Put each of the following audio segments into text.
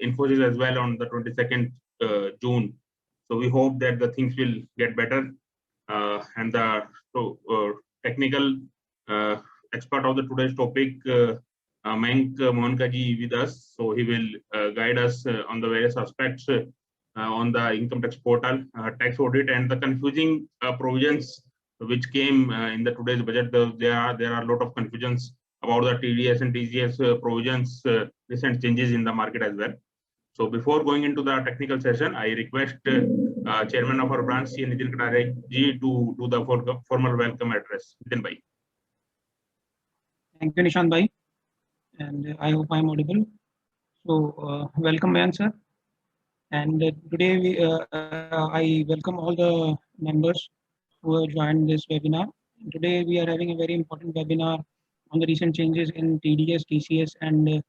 Infosys as well on the 22nd June. So we hope that the things will get better. And the technical expert of the today's topic, Mayank Mohankaji, with us. So he will guide us on the various aspects on the income tax portal, tax audit, and the confusing provisions which came in the today's budget. There are a lot of confusions about the TDS and TGS provisions, recent changes in the market as well. So before going into the technical session, I request Chairman of our branch, C. Nitin Kataria ji, to do the formal welcome address. Nitin bhai. Thank you, Nishant bhai, and I hope I am audible. So, welcome, Mayank sir. And today I welcome all the members who have joined this webinar. Today we are having a very important webinar on the recent changes in TDS, TCS, and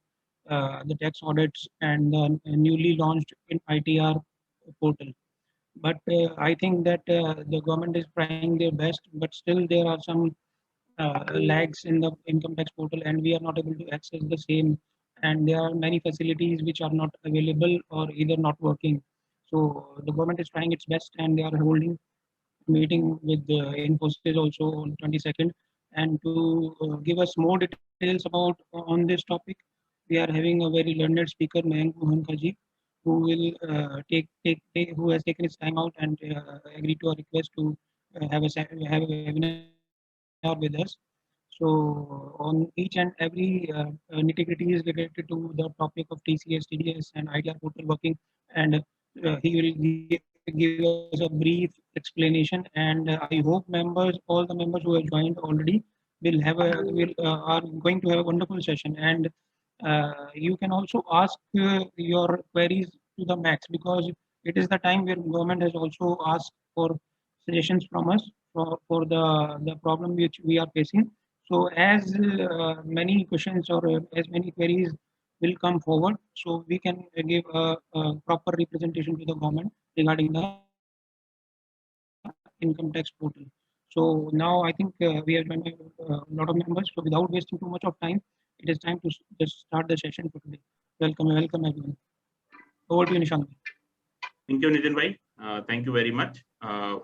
the tax audits and the newly launched in ITR portal. But I think that the government is trying their best, but still there are some lags in the income tax portal, and we are not able to access the same. And there are many facilities which are not available or either not working. So the government is trying its best, and they are holding a meeting with Infosys also on 22nd. And to give us more details about on this topic, we are having a very learned speaker, Mayank Mohankaji, who will who has taken his time out and agreed to a request to have a webinar with us. So on each and every nitty-gritty is related to the topic of TCS, TDS, and ITR portal working, and he will give us a brief explanation. And I hope members, all the members who have joined already, are going to have a wonderful session. And you can also ask your queries to the max, because it is the time where government has also asked for suggestions from us for the problem which we are facing. So as many questions or as many queries will come forward, so we can give a proper representation to the government regarding the income tax portal. So now I think we have joined a lot of members. So without wasting too much of time, it is time to just start the session for today. Welcome everyone. Over to you, Nishant. Thank you, Nitin bhai. Thank you very much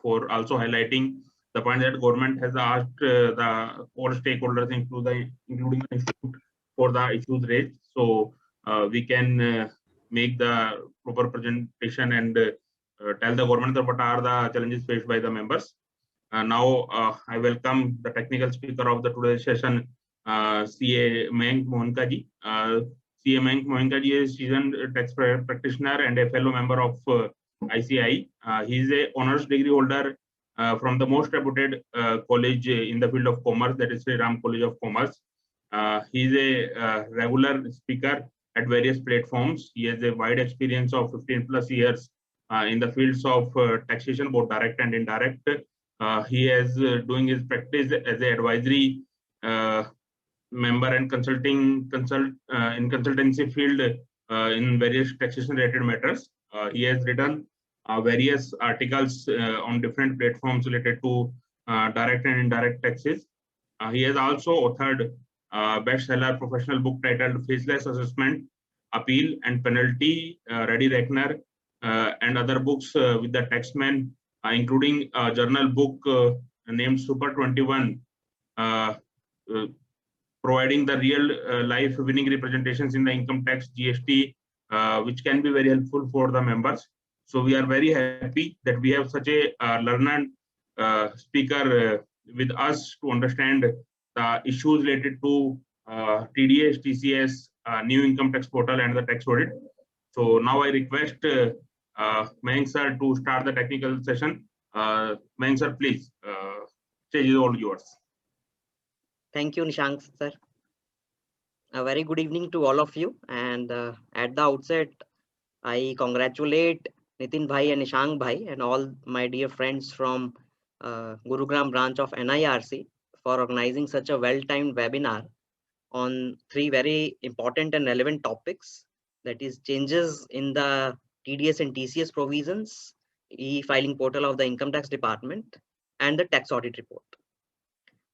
for also highlighting the point that government has asked the all stakeholders, including the institute, for the issues raised, so we can make the proper presentation and tell the government that what are the challenges faced by the members. Now I welcome the technical speaker of the today's session, CA Mayank Mohankaji. CA Mayank Mohankaji is seasoned tax practitioner and a fellow member of ICI. He is a honors degree holder from the most reputed college in the field of commerce, that is Sri Ram College of Commerce. He is a regular speaker at various platforms. He has a wide experience of 15 plus years in the fields of taxation, both direct and indirect. He is doing his practice as an advisory member and in consultancy field in various taxation related matters. He has written various articles on different platforms related to direct and indirect taxes. He has also authored bestseller professional book titled Faceless Assessment, Appeal and Penalty, Ready Reckoner, and other books with the taxman, including a journal book named Super 21, providing the real life winning representations in the income tax, GST, which can be very helpful for the members. So we are very happy that we have such a learned speaker with us to understand the issues related to TDS, TCS, new income tax portal, and the tax audit. So now I request Mayank sir to start the technical session. Mayank sir, please, stage is all yours. Thank you, Nishant sir. A very good evening to all of you. And at the outset, I congratulate Nitin bhai and Nishant bhai and all my dear friends from Gurugram branch of NIRC for organizing such a well-timed webinar on three very important and relevant topics, that is changes in the TDS and TCS provisions, e-filing portal of the Income Tax Department, and the tax audit report.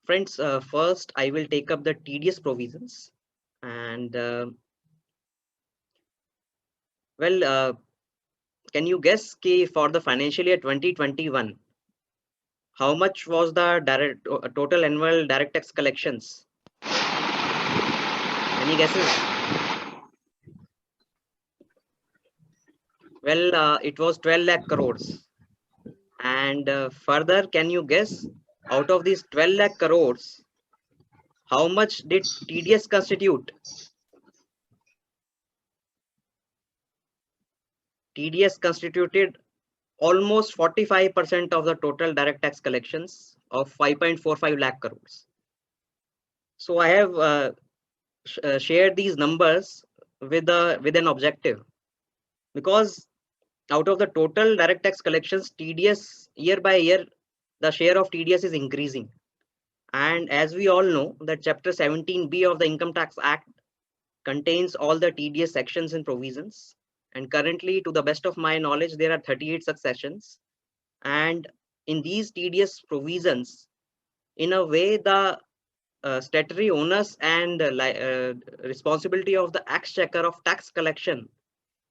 Friends, first I will take up the TDS provisions. And Well, can you guess for the financial year 2021, how much was the total annual direct tax collections? Any guesses? Well, it was 12 lakh crores. And further, can you guess out of these 12 lakh crores, how much did TDS constitute? TDS constituted almost 45% of the total direct tax collections of 5.45 lakh crores. So I have shared these numbers with an objective, because out of the total direct tax collections, TDS year by year, the share of TDS is increasing. And as we all know, that Chapter 17B of the Income Tax Act contains all the TDS sections and provisions. And currently, to the best of my knowledge, there are 38 such sections. And in these TDS provisions, in a way, the statutory onus and responsibility of the exchequer of tax collection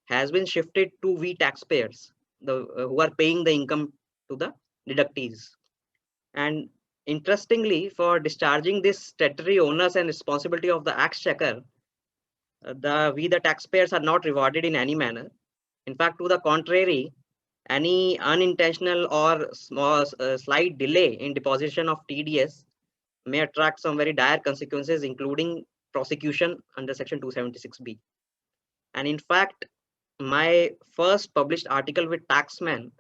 has been shifted to we taxpayers, who are paying the income to the deductees. And interestingly, for discharging this statutory onus and responsibility of the exchequer, the taxpayers are not rewarded in any manner. In fact, to the contrary, any unintentional or slight delay in deposition of TDS may attract some very dire consequences, including prosecution under Section 276B. And in fact, my first published article with Taxman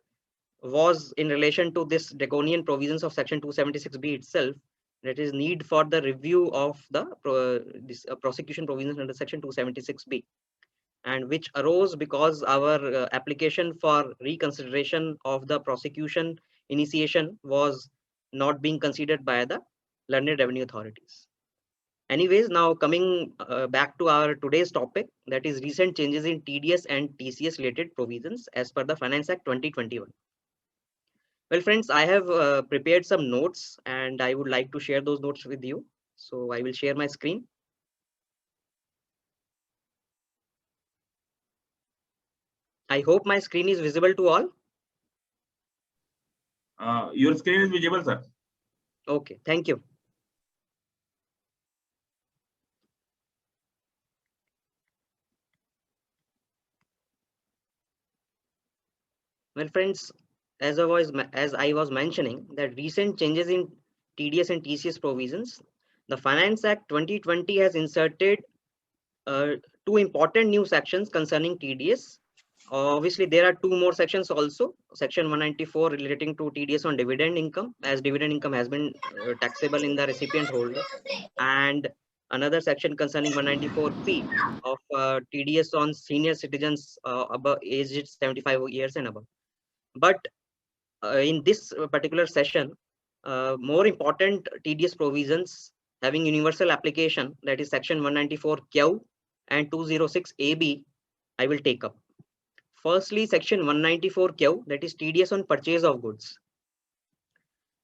was in relation to this draconian provisions of Section 276B itself, that is need for the review of the prosecution provisions under Section 276B, and which arose because our application for reconsideration of the prosecution initiation was not being considered by the learned revenue authorities. Anyways, now coming back to our today's topic, that is recent changes in TDS and TCS related provisions as per the Finance Act 2021. Well, friends, I have prepared some notes and I would like to share those notes with you. So I will share my screen. I hope my screen is visible to all. Your screen is visible, sir. Okay, thank you. Well, friends, as I was mentioning, that recent changes in TDS and TCS provisions, the Finance Act 2020 has inserted two important new sections concerning TDS. Obviously, there are two more sections also. Section 194 relating to TDS on dividend income, as dividend income has been taxable in the recipient holder, and another section concerning 194P of TDS on senior citizens above aged 75 years and above. But in this particular session, more important TDS provisions having universal application, that is Section 194Q and 206AB, I will take up. Firstly, Section 194Q, that is TDS on purchase of goods.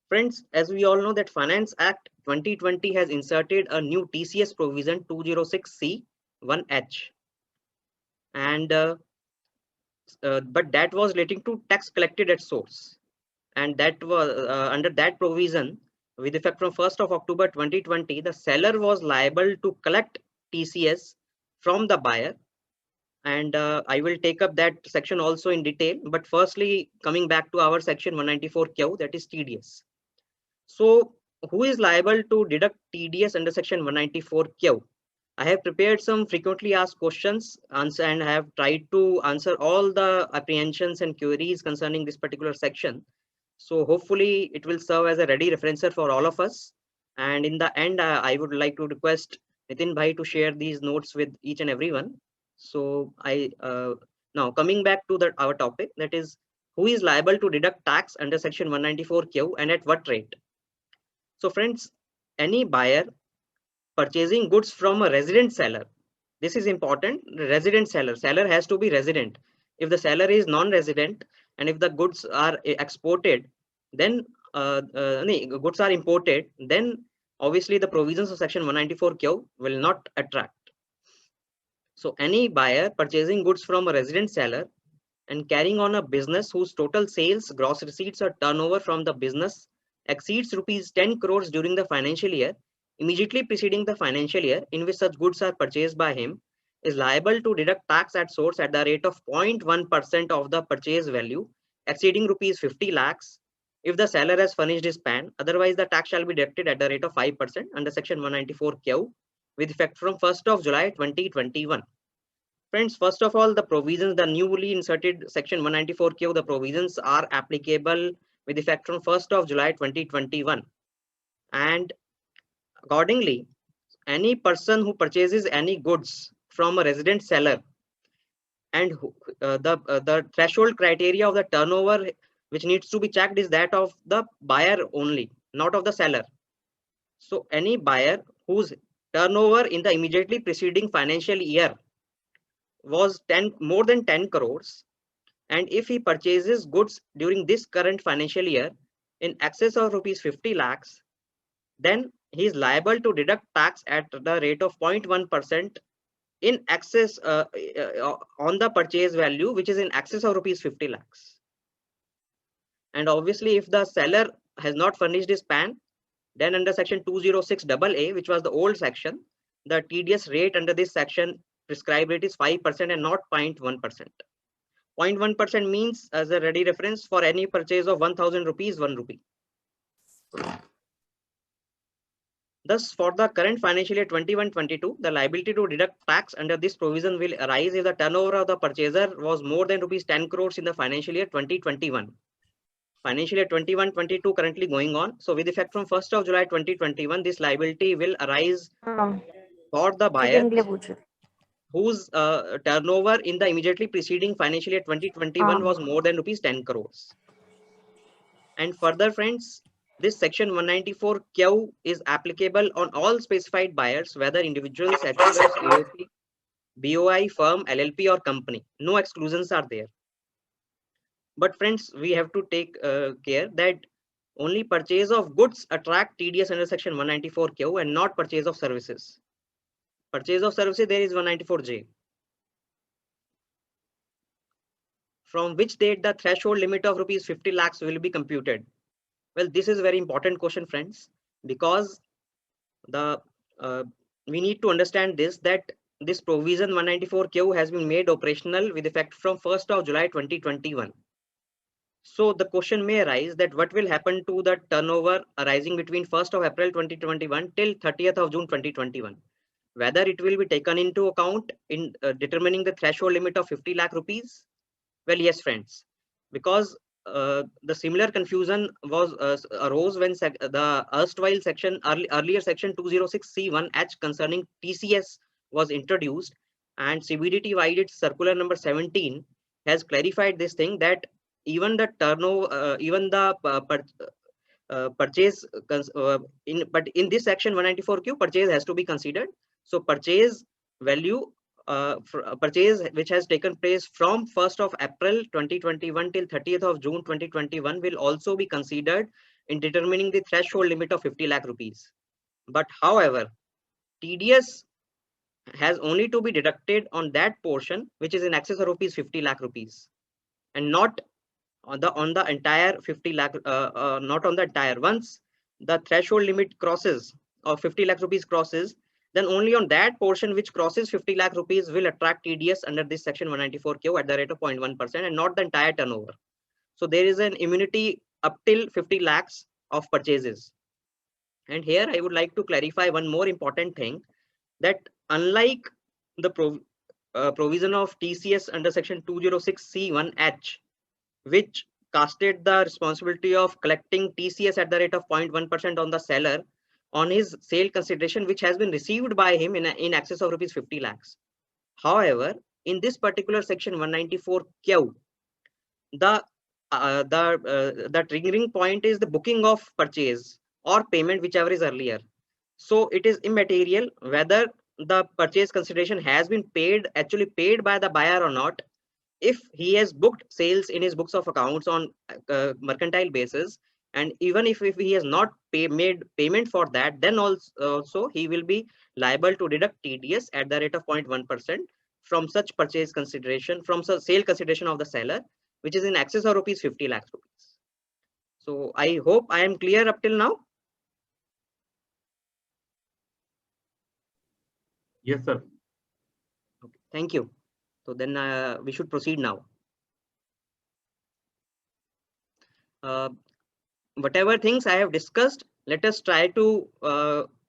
Friends, as we all know, that Finance Act 2020 has inserted a new TCS provision 206C1H, and but that was relating to tax collected at source, and that was under that provision, with effect from 1st of October 2020, the seller was liable to collect TCS from the buyer. And I will take up that section also in detail. But firstly, coming back to our Section 194Q, that is TDS. So who is liable to deduct TDS under Section 194Q? I have prepared some frequently asked questions and have tried to answer all the apprehensions and queries concerning this particular section. So hopefully it will serve as a ready referencer for all of us. And in the end, I would like to request Nitin Bhai to share these notes with each and everyone. So now coming back to our topic, that is, who is liable to deduct tax under Section 194Q and at what rate? So friends, any buyer purchasing goods from a resident seller, this is important. Resident seller has to be resident. If the seller is non-resident and if the goods are exported, then goods are imported, then obviously the provisions of Section 194Q will not attract. So any buyer purchasing goods from a resident seller and carrying on a business whose total sales, gross receipts or turnover from the business exceeds rupees 10 crores during the financial year immediately preceding the financial year in which such goods are purchased by him is liable to deduct tax at source at the rate of 0.1% of the purchase value exceeding rupees 50 lakhs if the seller has furnished his PAN. Otherwise, the tax shall be deducted at the rate of 5% under section 194Q with effect from 1st of July 2021. Friends, first of all, the provisions, the newly inserted section 194Q, the provisions are applicable with effect from 1st of July 2021. And accordingly, any person who purchases any goods from a resident seller and the threshold criteria of the turnover which needs to be checked is that of the buyer only, not of the seller. So any buyer whose turnover in the immediately preceding financial year was more than 10 crores, and if he purchases goods during this current financial year in excess of rupees 50 lakhs, then he is liable to deduct tax at the rate of 0.1% in excess on the purchase value, which is in excess of rupees 50 lakhs. And obviously, if the seller has not furnished his PAN, then under section 206AA, which was the old section, the TDS rate under this section prescribed rate is 5% and not 0.1%. 0.1% means, as a ready reference, for any purchase of 1000 rupees, 1 rupee. Thus, for the current financial year 21-22, the liability to deduct tax under this provision will arise if the turnover of the purchaser was more than rupees 10 crores in the financial year 2021. Financial year 21-22 currently going on. So with effect from 1st of July 2021, this liability will arise for the buyer whose turnover in the immediately preceding financial year 2021 was more than rupees 10 crores. And further, friends, this section 194Q is applicable on all specified buyers, whether individuals, HUFs, AOP, BOI, firm, LLP or company. No exclusions are there. But friends, we have to take care that only purchase of goods attract TDS under section 194Q and not purchase of services. Purchase of services, there is 194J. From which date the threshold limit of rupees 50 lakhs will be computed? Well, this is a very important question, friends, because we need to understand this, that this provision 194Q has been made operational with effect from 1st of July 2021. So the question may arise that what will happen to the turnover arising between 1st of April 2021 till 30th of June 2021? Whether it will be taken into account in determining the threshold limit of 50 lakh rupees? Well, yes, friends, because the similar confusion arose when the erstwhile section, earlier section 206C1H concerning TCS was introduced, and CBDT via its circular number 17 has clarified this thing, that even the turnover, even the purchase, but in this section 194Q, purchase has to be considered. So purchase value, purchase which has taken place from 1st of April 2021 till 30th of June 2021 will also be considered in determining the threshold limit of 50 lakh rupees. But however, TDS has only to be deducted on that portion which is in excess of rupees 50 lakh rupees, and not on the entire 50 lakh, not on the entire. Once the threshold limit crosses or 50 lakh rupees crosses, then only on that portion which crosses 50 lakh rupees will attract TDS under this section 194Q at the rate of 0.1% and not the entire turnover. So there is an immunity up till 50 lakhs of purchases. And here I would like to clarify one more important thing, that unlike the provision of TCS under section 206C1H, which casted the responsibility of collecting TCS at the rate of 0.1% on the seller on his sale consideration, which has been received by him in excess of rupees 50 lakhs. However, in this particular section 194Q, the triggering point is the booking of purchase or payment, whichever is earlier. So it is immaterial whether the purchase consideration has been actually paid by the buyer or not. If he has booked sales in his books of accounts on mercantile basis, and even if he has not made payment for that, then also he will be liable to deduct TDS at the rate of 0.1%, from such purchase consideration, from sale consideration of the seller, which is in excess of rupees 50 lakh rupees. So I hope I am clear up till now. Yes, sir. Okay, thank you. So then we should proceed now. Whatever things I have discussed, let us try to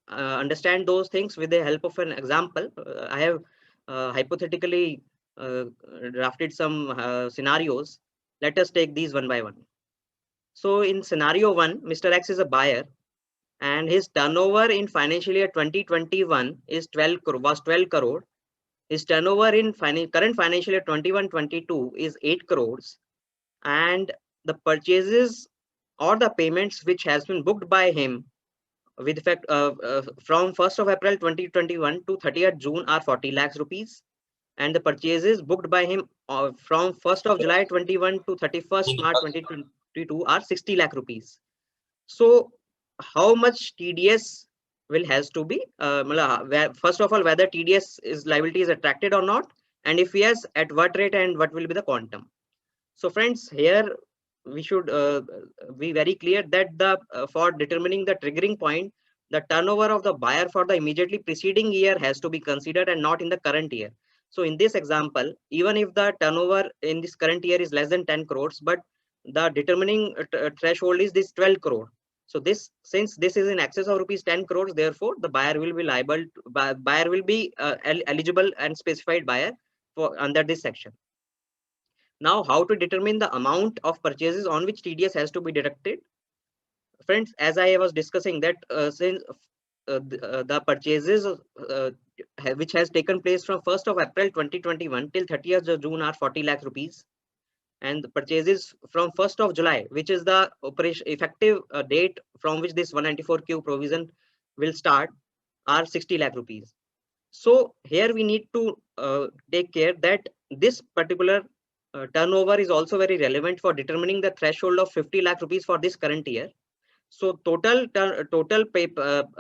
understand those things with the help of an example. I have hypothetically drafted some scenarios. Let us take these one by one. So in scenario 1, Mr. X is a buyer and his turnover in financial year 2021 is 12 crore. His turnover in current financial year 21-22 is 8 crores, and the purchases or the payments which has been booked by him with effect from 1st of April 2021 to 30th June are 40 lakhs rupees, and the purchases booked by him from 1st of July 21 to 31st March 2022 are 60 lakh rupees. So how much TDS will has to be first of all, whether TDS is liability is attracted or not, and if yes, at what rate and what will be the quantum. So friends, here we should be very clear that the for determining the triggering point, the turnover of the buyer for the immediately preceding year has to be considered and not in the current year. So in this example, even if the turnover in this current year is less than 10 crores, but the determining threshold is this 12 crore. So this, since this is in excess of rupees 10 crores, therefore the buyer will be liable, buyer will be eligible and specified buyer for under this section. Now, how to determine the amount of purchases on which TDS has to be deducted? Friends, as I was discussing that since the purchases which has taken place from 1st of April 2021 till 30th of June are 40 lakh rupees, and the purchases from 1st of July, which is the operation effective date from which this 194Q provision will start, are 60 lakh rupees. So here we need to take care that this particular turnover is also very relevant for determining the threshold of 50 lakh rupees for this current year. So total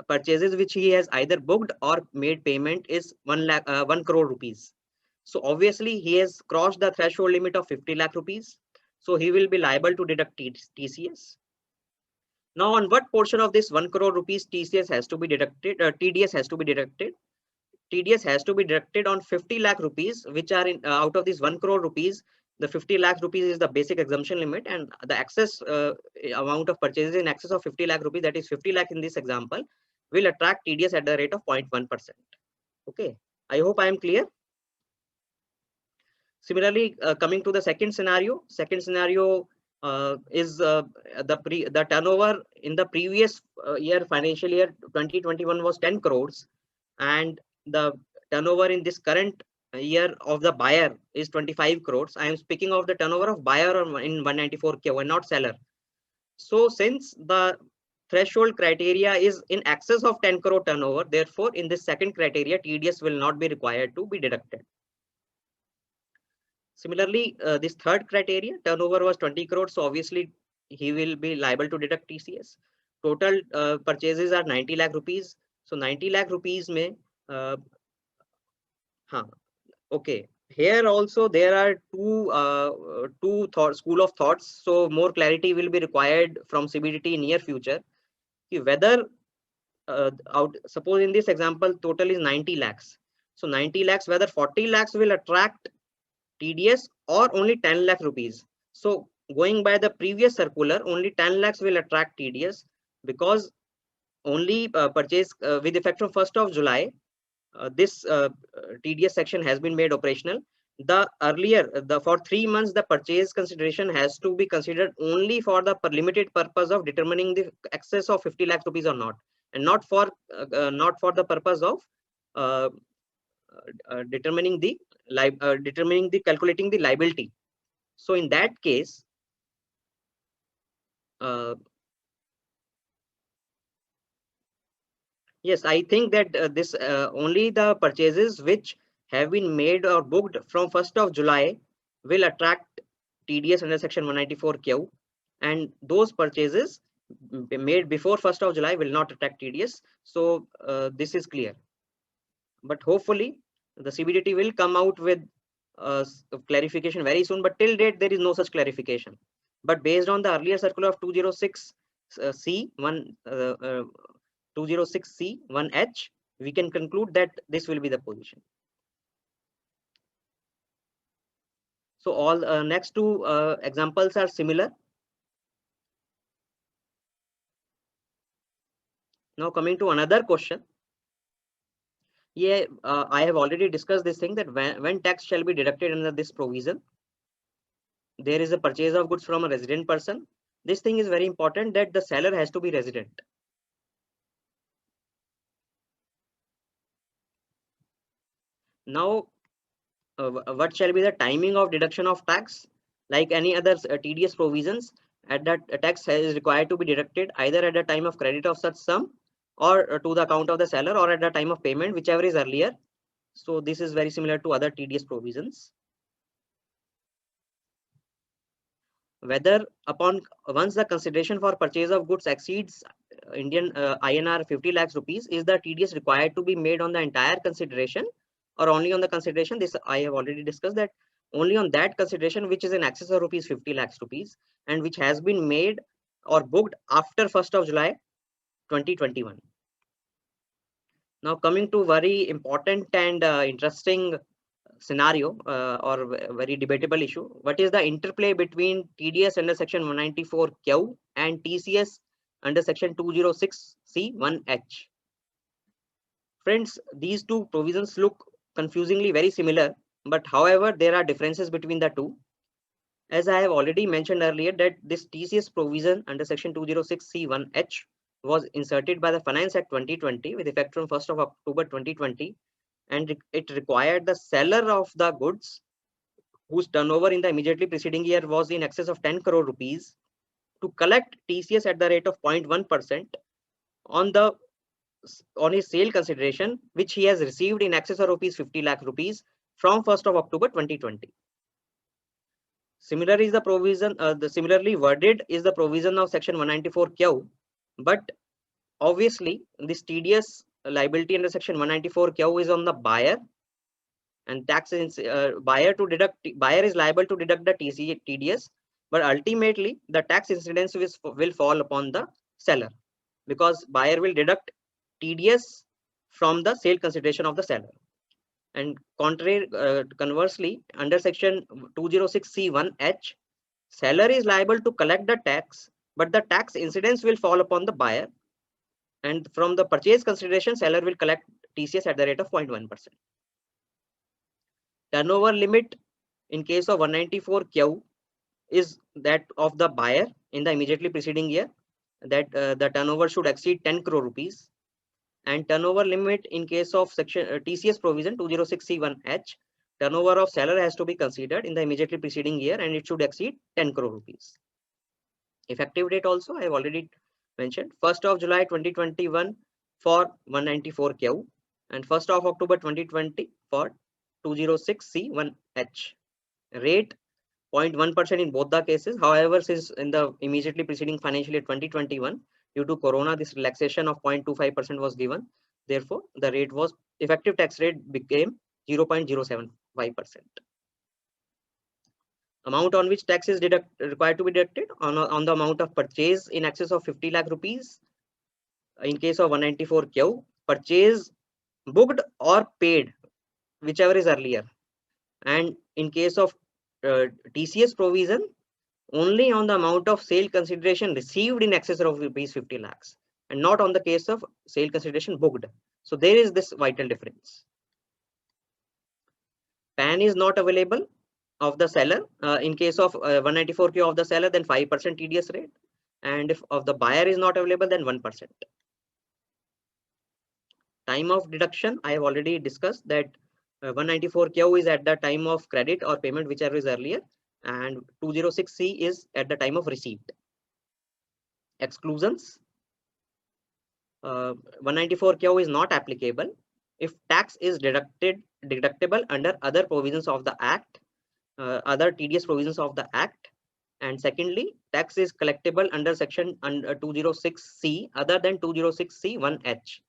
purchases which he has either booked or made payment is 1 crore rupees. So obviously he has crossed the threshold limit of 50 lakh rupees. So he will be liable to deduct TCS. Now on what portion of this 1 crore rupees TCS has to be deducted, TDS has to be deducted? TDS has to be deducted on 50 lakh rupees, which are in out of this 1 crore rupees. The 50 lakh rupees is the basic exemption limit, and the excess amount of purchases in excess of 50 lakh rupees, that is 50 lakh in this example, will attract TDS at the rate of 0.1%. Okay, I hope I am clear. Similarly, coming to the second scenario is the turnover in the previous year, financial year 2021 was 10 crores, and the turnover in this current year of the buyer is 25 crores. I am speaking of the turnover of buyer in 194K and not seller. So since the threshold criteria is in excess of 10 crore turnover, therefore in this second criteria, TDS will not be required to be deducted. Similarly, this third criteria, turnover was 20 crores, so obviously he will be liable to deduct TCS. Total purchases are 90 lakh rupees. So 90 lakh rupees may okay, here also there are two school of thoughts, so more clarity will be required from CBDT in near future. Whether suppose in this example total is 90 lakhs, so 90 lakhs, whether 40 lakhs will attract TDS or only 10 lakh rupees. So going by the previous circular, only 10 lakhs will attract TDS, because only purchase with effect from 1st of July, this TDS section has been made operational. The earlier, for 3 months, the purchase consideration has to be considered only for the limited purpose of determining the excess of 50 lakh rupees or not, and not for the purpose of determining the calculating the liability. So in that case, yes, I think that this only the purchases which have been made or booked from 1st of July will attract TDS under section 194Q, and those purchases made before 1st of July will not attract TDS. So this is clear. But hopefully The CBDT will come out with clarification very soon, but till date there is no such clarification. But based on the earlier circular of 206 C1 206 C1H, we can conclude that this will be the position. So all next two examples are similar. Now coming to another question. Yeah, I have already discussed this thing that when tax shall be deducted under this provision, there is a purchase of goods from a resident person. This thing is very important, that the seller has to be resident. Now, what shall be the timing of deduction of tax? Like any other TDS provisions, at that tax is required to be deducted either at the time of credit of such sum, or to the account of the seller, or at the time of payment, whichever is earlier. So this is very similar to other TDS provisions. Whether upon once the consideration for purchase of goods exceeds Indian INR 50 lakhs rupees, is the TDS required to be made on the entire consideration or only on the consideration? This I have already discussed, that only on that consideration which is in excess of rupees 50 lakhs rupees and which has been made or booked after 1st of July 2021. Now coming to very important and interesting scenario or very debatable issue. What is the interplay between TDS under section 194Q and TCS under section 206C1H? Friends, these two provisions look confusingly very similar, but however, there are differences between the two. As I have already mentioned earlier, that this TCS provision under section 206C1H was inserted by the Finance Act 2020 with effect from 1st of October 2020, and it required the seller of the goods whose turnover in the immediately preceding year was in excess of 10 crore rupees to collect TCS at the rate of 0.1% on his sale consideration, which he has received in excess of rupees 50 lakh rupees from 1st of October 2020. Similarly, the provision, similarly worded is the provision of section 194Q, but obviously this TDS liability under section 194Q is on the buyer, and tax is buyer is liable to deduct the TDS, but ultimately the tax incidence will fall upon the seller, because buyer will deduct TDS from the sale consideration of the seller. And conversely, under section 206C1H, seller is liable to collect the tax, but the tax incidence will fall upon the buyer, and from the purchase consideration, seller will collect TCS at the rate of 0.1%. Turnover limit in case of 194Q is that of the buyer in the immediately preceding year, that the turnover should exceed 10 crore rupees. And turnover limit in case of section TCS provision 206C1H, turnover of seller has to be considered in the immediately preceding year, and it should exceed 10 crore rupees. Effective date also I have already mentioned, 1st of July 2021 for 194Q and 1st of October 2020 for 206C1H. Rate 0.1% in both the cases. However, since in the immediately preceding financial year 2021, due to Corona, this relaxation of 0.25% was given. Therefore, the rate was effective tax rate became 0.075%. Amount on which tax is required to be deducted on the amount of purchase in excess of 50 lakh rupees. In case of 194Q, purchase booked or paid, whichever is earlier. And in case of TCS provision, only on the amount of sale consideration received in excess of rupees 50 lakhs, and not on the case of sale consideration booked. So there is this vital difference. PAN is not available of the seller. In case of 194Q of the seller, then 5% TDS rate, and if of the buyer is not available, then 1%. Time of deduction, I have already discussed that 194Q is at the time of credit or payment, whichever is earlier, and 206C is at the time of receipt. Exclusions, 194Q is not applicable if tax is deductible under other provisions of the Act, other TDS provisions of the Act, and secondly, tax is collectible under section 206C other than 206C1H.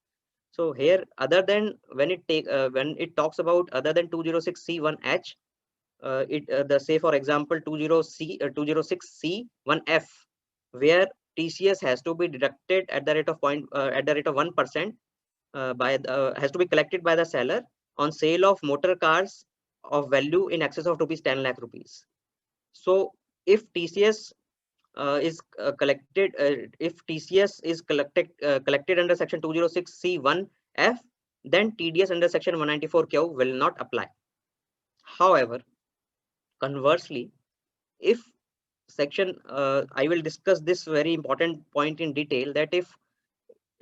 So here, other than when it talks about other than 206C1H, the say for example 206C1F, where TCS has to be deducted at the rate of 1% has to be collected by the seller on sale of motor cars of value in excess of rupees 10 lakh rupees. So if TCS is collected, if TCS is collected under section 206C1F, then TDS under section 194Q will not apply. However, conversely, if section, I will discuss this very important point in detail, that if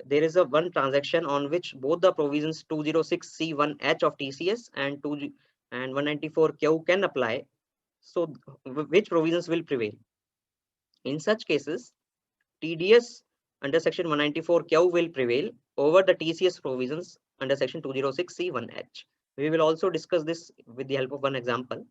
there is a one transaction on which both the provisions 206C1H of TCS and 194Q can apply, so which provisions will prevail? In such cases, TDS under section 194Q will prevail over the TCS provisions under section 206C1H. We will also discuss this with the help of one example.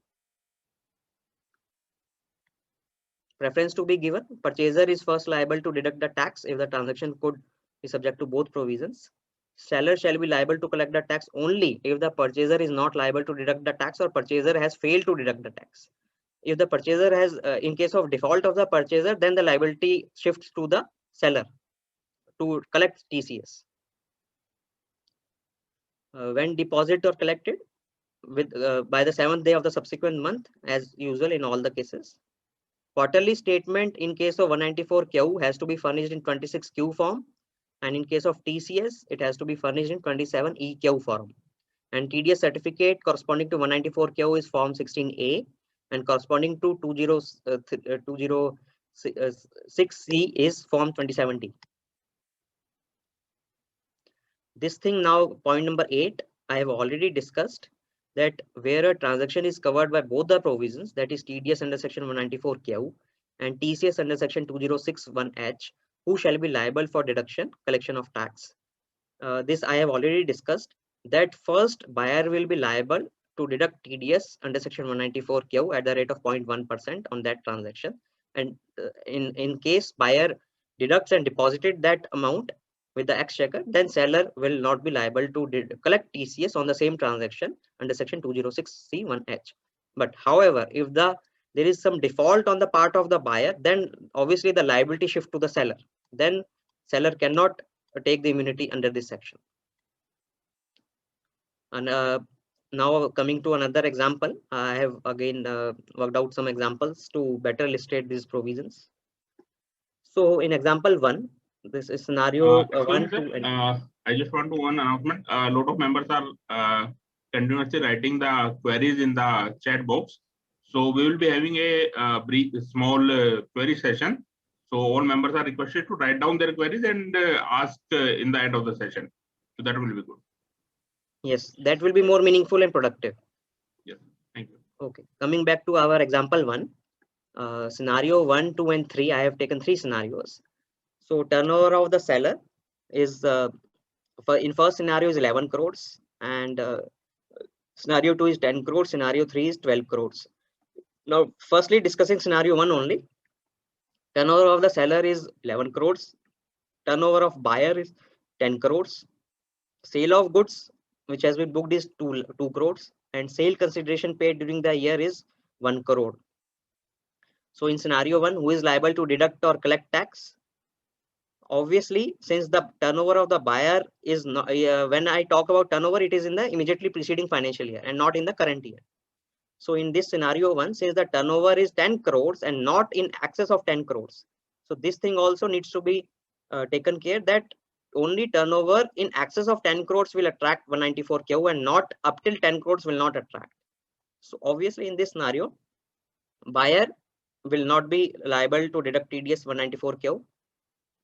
Preference to be given: purchaser is first liable to deduct the tax if the transaction could be subject to both provisions. Seller shall be liable to collect the tax only if the purchaser is not liable to deduct the tax or purchaser has failed to deduct the tax. If the purchaser has, in case of default of the purchaser, then the liability shifts to the seller to collect TCS. When deposit or collected with by the 7th day of the subsequent month, as usual in all the cases. Quarterly statement in case of 194Q has to be furnished in 26Q form, and in case of TCS, it has to be furnished in 27EQ form. And TDS certificate corresponding to 194Q is form 16A, and corresponding to 206C is form 27D. This thing now, point number 8, I have already discussed that where a transaction is covered by both the provisions, that is TDS under section 194Q and TCS under section 2061H, who shall be liable for deduction, collection of tax. This I have already discussed, that first buyer will be liable to deduct TDS under section 194Q at the rate of 0.1% on that transaction. And in case buyer deducts and deposited that amount with the exchequer, then seller will not be liable to collect TCS on the same transaction under section 206C1H. But however, if there is some default on the part of the buyer, then obviously the liability shift to the seller. Then seller cannot take the immunity under this section. And now coming to another example, I have again worked out some examples to better illustrate these provisions. So in example 1, this is scenario 1, 2, and I just want to one announcement. A lot of members are continuously writing the queries in the chat box. So we will be having a brief, small query session. So all members are requested to write down their queries and ask in the end of the session. So that will be good. Yes, that will be more meaningful and productive. Yes, thank you. Okay, coming back to our example 1, scenario 1, 2, and 3. I have taken 3 scenarios. So turnover of the seller is in first scenario is 11 crores, and scenario 2 is 10 crores, scenario 3 is 12 crores. Now, firstly discussing scenario 1 only. Turnover of the seller is 11 crores, turnover of buyer is 10 crores, sale of goods which has been booked is 2 crores, and sale consideration paid during the year is 1 crore. So in scenario 1, who is liable to deduct or collect tax? Obviously, since the turnover of the buyer is not, when I talk about turnover, it is in the immediately preceding financial year and not in the current year. So in this scenario 1, since the turnover is 10 crores and not in excess of 10 crores. So this thing also needs to be taken care that only turnover in excess of 10 crores will attract 194Q and not up till 10 crores will not attract. So obviously in this scenario, buyer will not be liable to deduct TDS 194Q.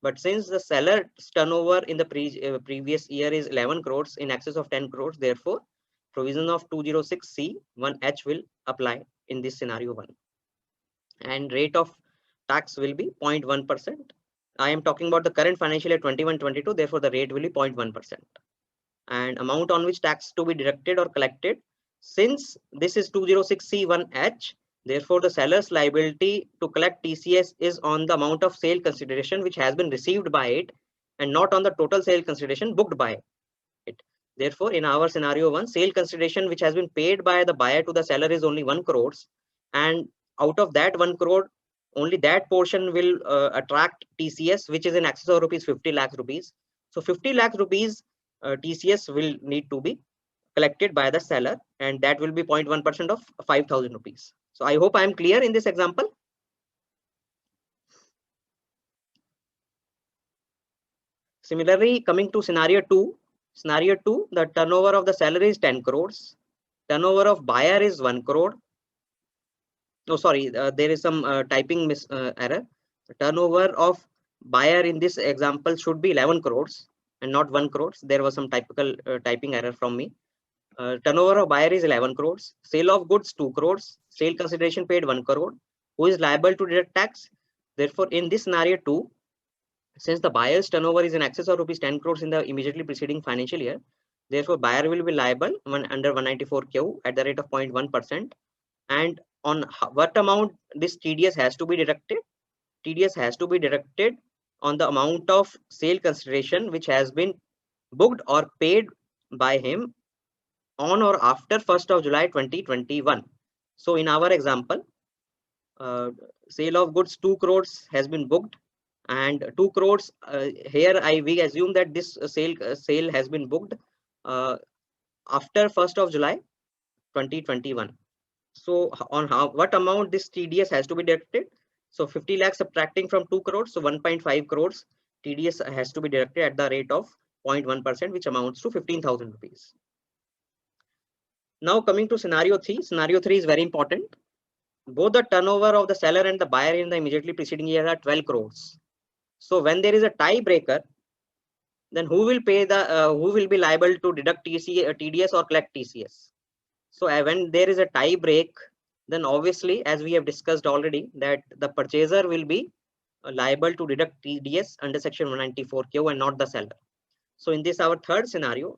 But since the seller's turnover in the previous year is 11 crores in excess of 10 crores, therefore, provision of 206C1H will apply in this scenario 1. And rate of tax will be 0.1%. I am talking about the current financial year 21-22, therefore the rate will be 0.1%. And amount on which tax to be deducted or collected, since this is 206C1H, therefore the seller's liability to collect TCS is on the amount of sale consideration which has been received by it and not on the total sale consideration booked by it. Therefore, in our scenario 1, sale consideration which has been paid by the buyer to the seller is only 1 crore, and out of that 1 crore, only that portion will attract TCS, which is in excess of rupees 50 lakh rupees. So 50 lakh rupees TCS will need to be collected by the seller, and that will be 0.1% of 5,000 rupees. So I hope I am clear in this example. Similarly, coming to scenario 2, the turnover of the seller is 10 crores. Turnover of buyer is 1 crore. Oh, sorry, there is some typing error. The turnover of buyer in this example should be 11 crores and not 1 crores. There was some typical typing error from me. Turnover of buyer is 11 crores. Sale of goods 2 crores. Sale consideration paid 1 crore. Who is liable to deduct tax? Therefore, in this scenario 2, since the buyer's turnover is in excess of rupees 10 crores in the immediately preceding financial year, therefore buyer will be liable under 194Q at the rate of 0.1%. And on what amount this TDS has to be deducted? TDS has to be deducted on the amount of sale consideration which has been booked or paid by him on or after 1st of July 2021. So in our example, sale of goods 2 crores has been booked, and 2 crores here we assume that this sale has been booked after 1st of July 2021. So on what amount this TDS has to be deducted? So 50 lakhs subtracting from 2 crores, so 1.5 crores TDS has to be deducted at the rate of 0.1%, which amounts to 15,000 rupees. Now coming to scenario 3. Scenario 3 is very important. Both the turnover of the seller and the buyer in the immediately preceding year are 12 crores. So when there is a tiebreaker, then who will pay the who will be liable to deduct TDS or collect TCS? So when there is a tie break, then obviously, as we have discussed already, that the purchaser will be liable to deduct TDS under section 194Q and not the seller. So in this our third scenario,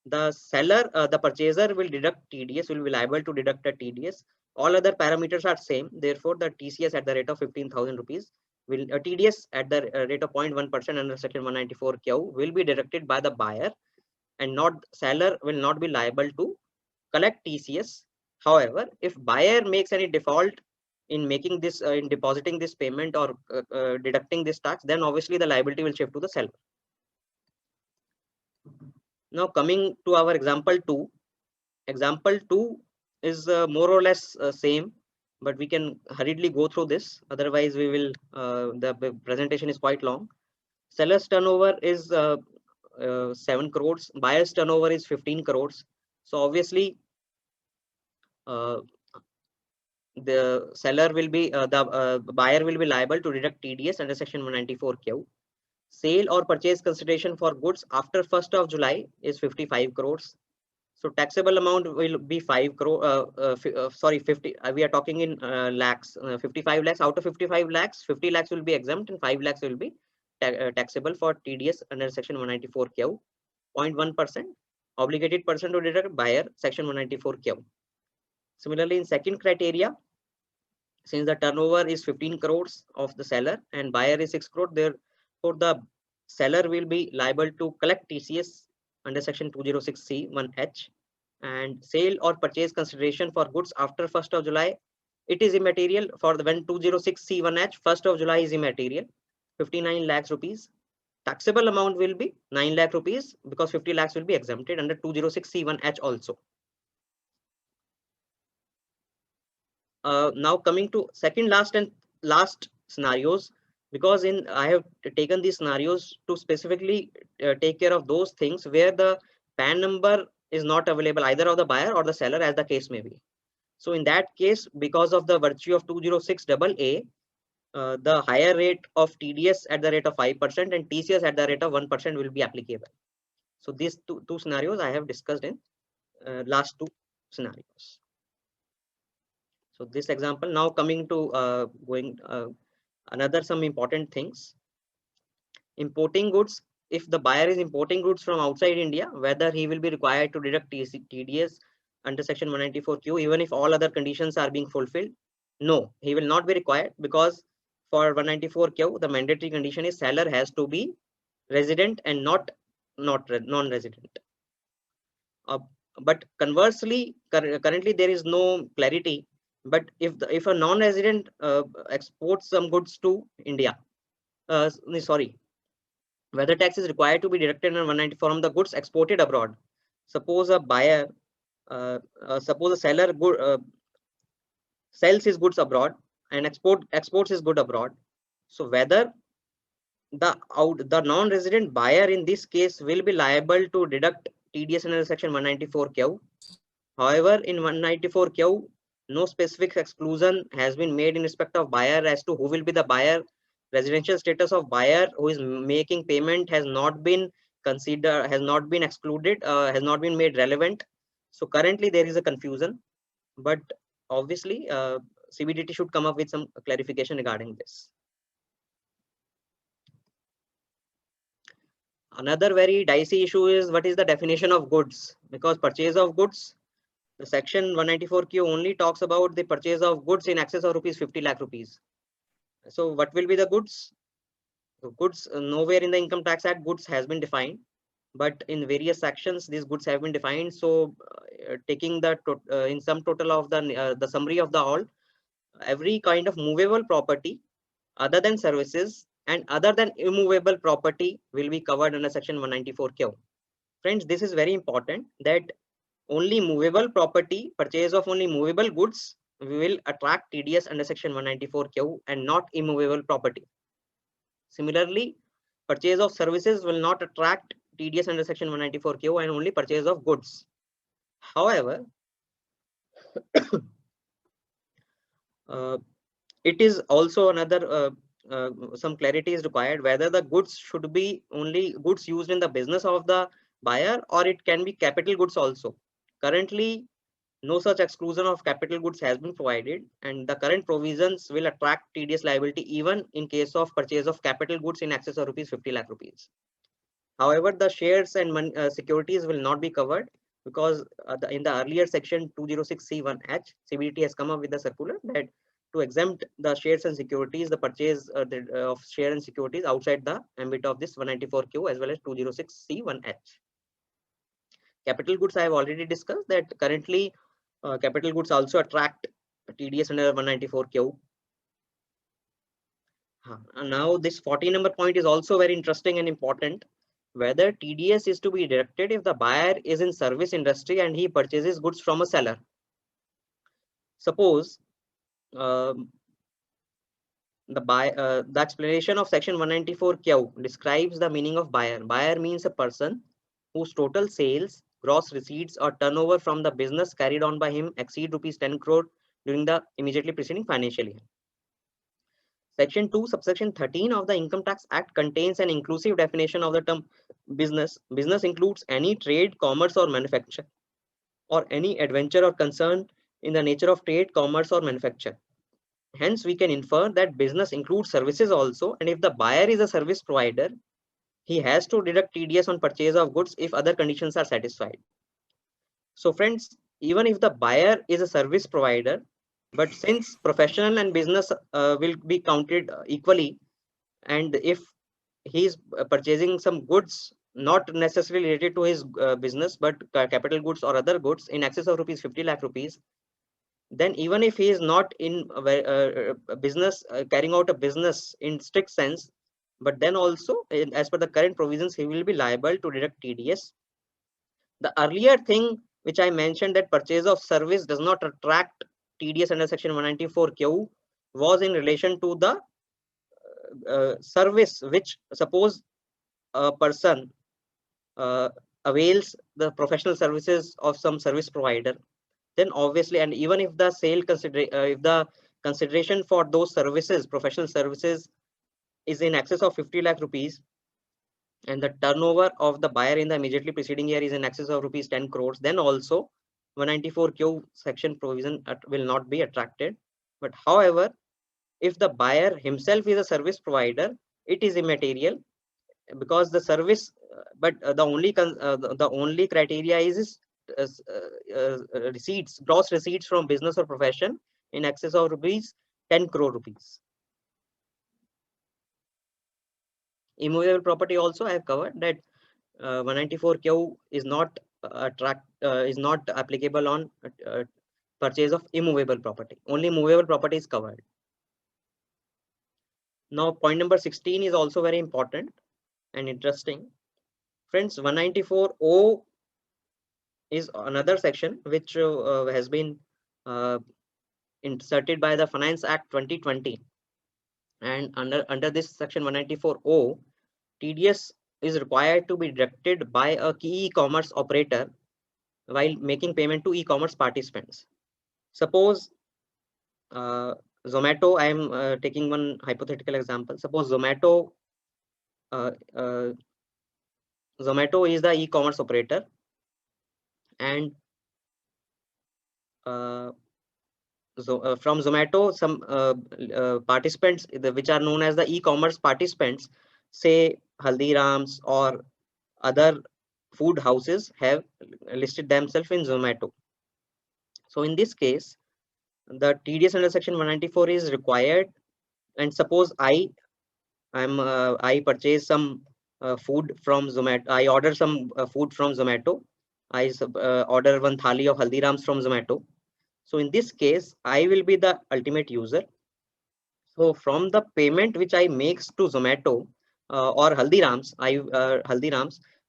the seller, the purchaser will deduct TDS, will be liable to deduct a TDS. All other parameters are same. Therefore, the TCS at the rate of 15,000 rupees will TDS at the rate of 0.1% under section 194Q will be deducted by the buyer, and not seller will not be liable to collect TCS. However, if buyer makes any default in making this in depositing this payment or deducting this tax, then obviously the liability will shift to the seller. Now coming to our example 2. Example 2 is more or less same, but we can hurriedly go through this. Otherwise, we will the presentation is quite long. Seller's turnover is 7 crores. Buyer's turnover is 15 crores. So obviously, the seller will be the buyer will be liable to deduct TDS under section 194Q. Sale or purchase consideration for goods after 1st of July is 55 crores. So taxable amount will be 5 crore. Sorry, 50. We are talking in lakhs. 55 lakhs. Out of 55 lakhs, 50 lakhs will be exempt, and 5 lakhs will be taxable for TDS under section 194Q. 0.1%. Obligated person to deduct buyer section 194Q. Similarly, in second criteria, since the turnover is 15 crores of the seller and buyer is 6 crore, therefore the seller will be liable to collect TCS under section 206C1H. And sale or purchase consideration for goods after 1st of July, it is immaterial. For the when 206C1H, 1st of July is immaterial, 59 lakhs rupees. Taxable amount will be 9 lakh rupees because 50 lakhs will be exempted under 206C1H also. Now coming to second last and last scenarios, because I have taken these scenarios to specifically take care of those things where the PAN number is not available either of the buyer or the seller, as the case may be. So in that case, because of the virtue of 206AA, the higher rate of TDS at the rate of 5% and TCS at the rate of 1% will be applicable. So these two scenarios I have discussed in last two scenarios. So this example, now coming to another some important things. Importing goods. If the buyer is importing goods from outside India, whether he will be required to deduct TDS under section 194Q, even if all other conditions are being fulfilled? No, he will not be required, because for 194Q, the mandatory condition is seller has to be resident and not non-resident. But conversely, currently there is no clarity. But if a non-resident exports some goods to India, sorry, whether tax is required to be deducted in 194 from the goods exported abroad. Suppose a buyer, suppose a seller sells his goods abroad and exports his good abroad. So whether the non-resident buyer in this case will be liable to deduct TDS under section 194Q. However, in 194Q, no specific exclusion has been made in respect of buyer as to who will be the buyer. Residential status of buyer who is making payment has not been considered, has not been excluded, has not been made relevant. So currently there is a confusion, but obviously CBDT should come up with some clarification regarding this. Another very dicey issue is what is the definition of goods, because purchase of goods, the section 194Q only talks about the purchase of goods in excess of rupees 50 lakh rupees. So what will be the goods? The goods, nowhere in the Income Tax Act goods has been defined, but in various sections these goods have been defined. So taking the in sum total of the summary of the all, every kind of movable property other than services and other than immovable property will be covered under section 194Q. Friends, this is very important that only movable property, purchase of only movable goods will attract TDS under section 194Q and not immovable property. Similarly, purchase of services will not attract TDS under section 194Q and only purchase of goods. However, it is also another some clarity is required whether the goods should be only goods used in the business of the buyer or it can be capital goods also. Currently, no such exclusion of capital goods has been provided, and the current provisions will attract TDS liability even in case of purchase of capital goods in excess of rupees 50 lakh rupees. However, the shares and securities will not be covered because in the earlier section 206C1H, CBDT has come up with the circular that to exempt the shares and securities, the purchase of share and securities outside the ambit of this 194Q as well as 206C1H. Capital goods I have already discussed that currently capital goods also attract TDS under 194Q. Now this 40 number point is also very interesting and important. Whether TDS is to be deducted if the buyer is in service industry and he purchases goods from a seller. Suppose the explanation of section 194Q describes the meaning of buyer. Buyer means a person whose total sales, gross receipts or turnover from the business carried on by him exceed rupees 10 crore during the immediately preceding financial year. Section 2, subsection 13 of the Income Tax Act contains an inclusive definition of the term business. Business includes any trade, commerce or manufacture or any adventure or concern in the nature of trade, commerce or manufacture. Hence, we can infer that business includes services also, and if the buyer is a service provider, he has to deduct TDS on purchase of goods if other conditions are satisfied. So friends, even if the buyer is a service provider, but since professional and business will be counted equally, and if he is purchasing some goods not necessarily related to his business but capital goods or other goods in excess of rupees 50 lakh rupees, then even if he is not in business carrying out a business in strict sense, but then also as per the current provisions he will be liable to deduct TDS. The earlier thing which I mentioned, that purchase of service does not attract TDS under section 194Q, was in relation to the service, which suppose a person avails the professional services of some service provider, then obviously, and even if the if the consideration for those services, professional services, is in excess of 50 lakh rupees, and the turnover of the buyer in the immediately preceding year is in excess of rupees 10 crores, then also 194Q section provision will not be attracted. But however, if the buyer himself is a service provider, it is immaterial because the service, but the only criteria is receipts, gross receipts from business or profession in excess of rupees 10 crore rupees. Immovable property also I have covered that 194Q is not is not applicable on purchase of immovable property. Only movable property is covered. Now, point number 16 is also very important and interesting. Friends, 194O is another section which has been inserted by the Finance Act 2020. And under this section 194O, TDS is required to be deducted by a key e-commerce operator while making payment to e-commerce participants. Suppose Zomato, I am taking one hypothetical example. Suppose Zomato is the e-commerce operator, and from Zomato, some participants which are known as the e-commerce participants, say Haldirams or other food houses, have listed themselves in Zomato. So in this case, the TDS under section 194 is required. And suppose I purchase some food from Zomato. I order some food from Zomato. I order one thali of Haldirams from Zomato. So in this case, I will be the ultimate user. So from the payment which I makes to Zomato or Haldirams,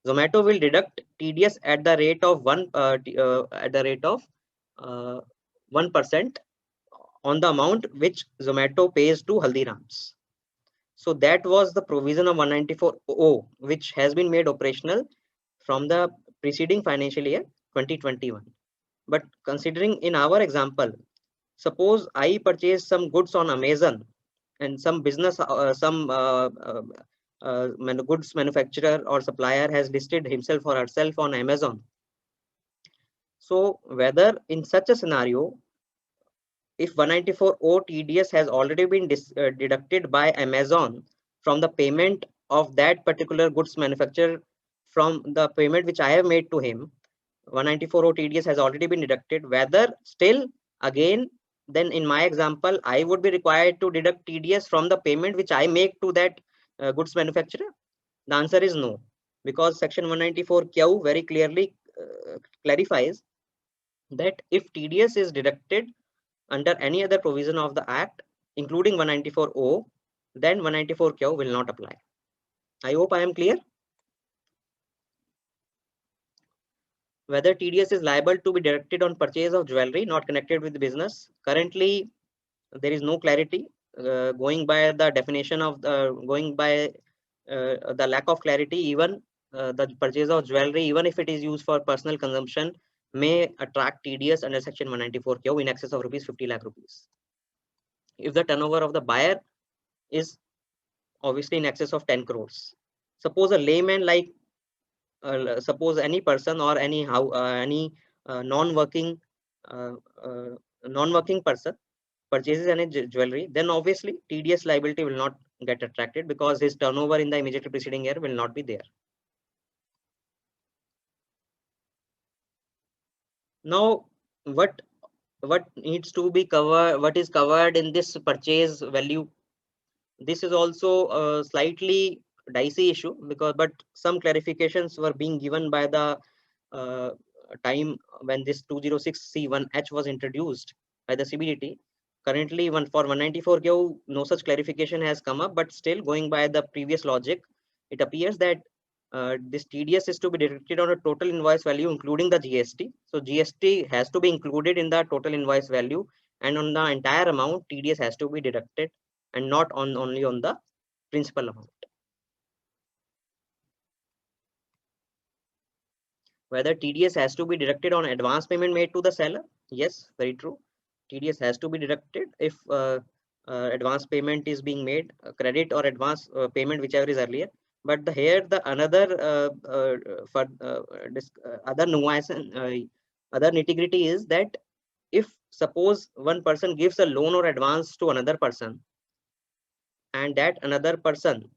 Zomato will deduct TDS at the rate of 1% on the amount which Zomato pays to Haldirams. So that was the provision of 194O, which has been made operational from the preceding financial year 2021. But considering in our example, suppose I purchase some goods on Amazon, and some business, goods manufacturer or supplier has listed himself or herself on Amazon. So whether in such a scenario, if 194O TDS has already been deducted by Amazon from the payment of that particular goods manufacturer, from the payment which I have made to him, 194O TDS has already been deducted, whether still again, then in my example, I would be required to deduct TDS from the payment which I make to that goods manufacturer? The answer is no, because section 194Q very clearly clarifies that if TDS is deducted under any other provision of the Act, including 194O, then 194Q will not apply. I hope I am clear. Whether TDS is liable to be deducted on purchase of jewelry not connected with the business. Currently, there is no clarity. Going by the definition of the lack of clarity, even the purchase of jewelry, even if it is used for personal consumption, may attract TDS under section 194Q in excess of ₹50 lakh. If the turnover of the buyer is obviously in excess of 10 crores. Suppose a layman, like suppose any person or any non-working person purchases any jewelry, then obviously TDS liability will not get attracted because his turnover in the immediately preceding year will not be there. Now, what needs to be covered? What is covered in this purchase value? This is also a slightly dicey issue, but some clarifications were being given by the time when this 206C1H was introduced by the CBDT. Currently, for 194Q, no such clarification has come up, but still going by the previous logic, it appears that this TDS is to be deducted on a total invoice value, including the GST. So GST has to be included in the total invoice value, and on the entire amount, TDS has to be deducted, and not only on the principal amount. Whether TDS has to be deducted on advance payment made to the seller? Yes, very true. TDS has to be deducted if advance payment is being made, credit or advance payment, whichever is earlier. But the other nuance and other nitty-gritty is that if suppose one person gives a loan or advance to another person, and that another person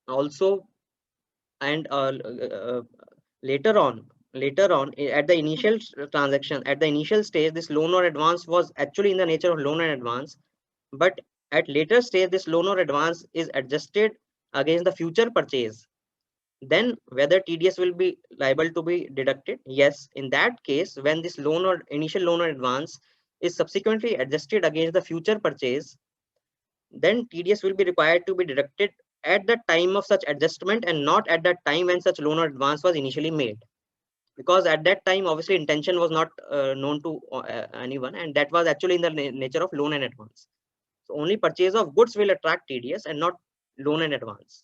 also, and later on at the initial transaction, at the initial stage, this loan or advance was actually in the nature of loan and advance, but at later stage this loan or advance is adjusted against the future purchase, then whether TDS will be liable to be deducted? Yes, in that case, when this loan or initial loan or advance is subsequently adjusted against the future purchase, then TDS will be required to be deducted at the time of such adjustment and not at that time when such loan or advance was initially made. Because at that time, obviously, intention was not known to anyone, and that was actually in the nature of loan and advance. So only purchase of goods will attract TDS and not loan and advance.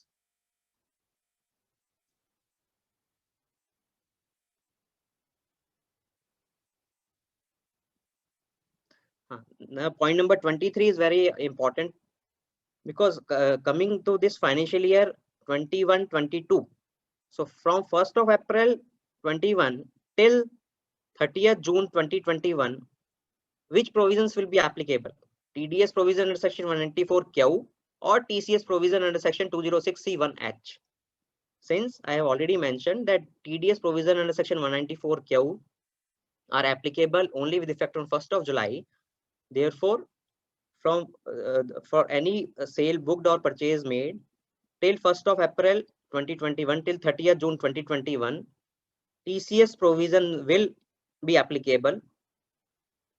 Now, point number 23 is very important, because coming to this financial year 21-22, so from 1st of April 21 till 30th June 2021, which provisions will be applicable? TDS provision under section 194Q or TCS provision under section 206C1H. Since I have already mentioned that TDS provision under section 194Q are applicable only with effect on 1st of July, therefore from for any sale booked or purchase made till 1st of April 2021 till 30th June 2021, TCS provision will be applicable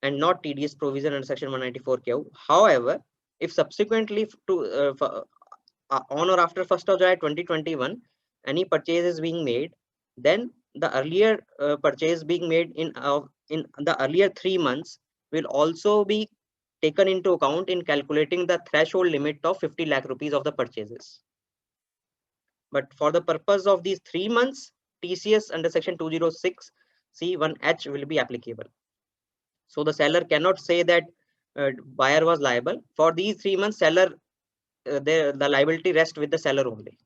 and not TDS provision under section 194Q. However, if subsequently to on or after 1st of July 2021 any purchase is being made, then the earlier purchase being made in the earlier 3 months will also be taken into account in calculating the threshold limit of 50 lakh rupees of the purchases. But for the purpose of these 3 months, TCS under section 206C1H will be applicable. So the seller cannot say that buyer was liable. For these 3 months, seller the liability rests with the seller only.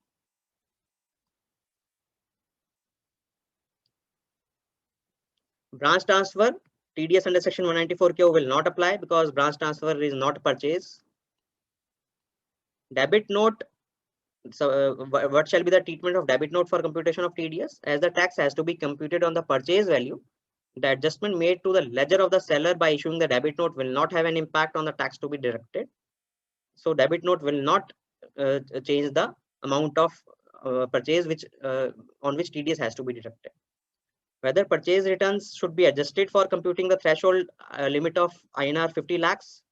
Branch transfer, TDS under section 194Q will not apply because branch transfer is not purchase. Debit note, so what shall be the treatment of debit note for computation of TDS? As the tax has to be computed on the purchase value, the adjustment made to the ledger of the seller by issuing the debit note will not have an impact on the tax to be deducted. So debit note will not change the amount of purchase which on which TDS has to be deducted. Whether purchase returns should be adjusted for computing the threshold limit of INR 50 lakhs.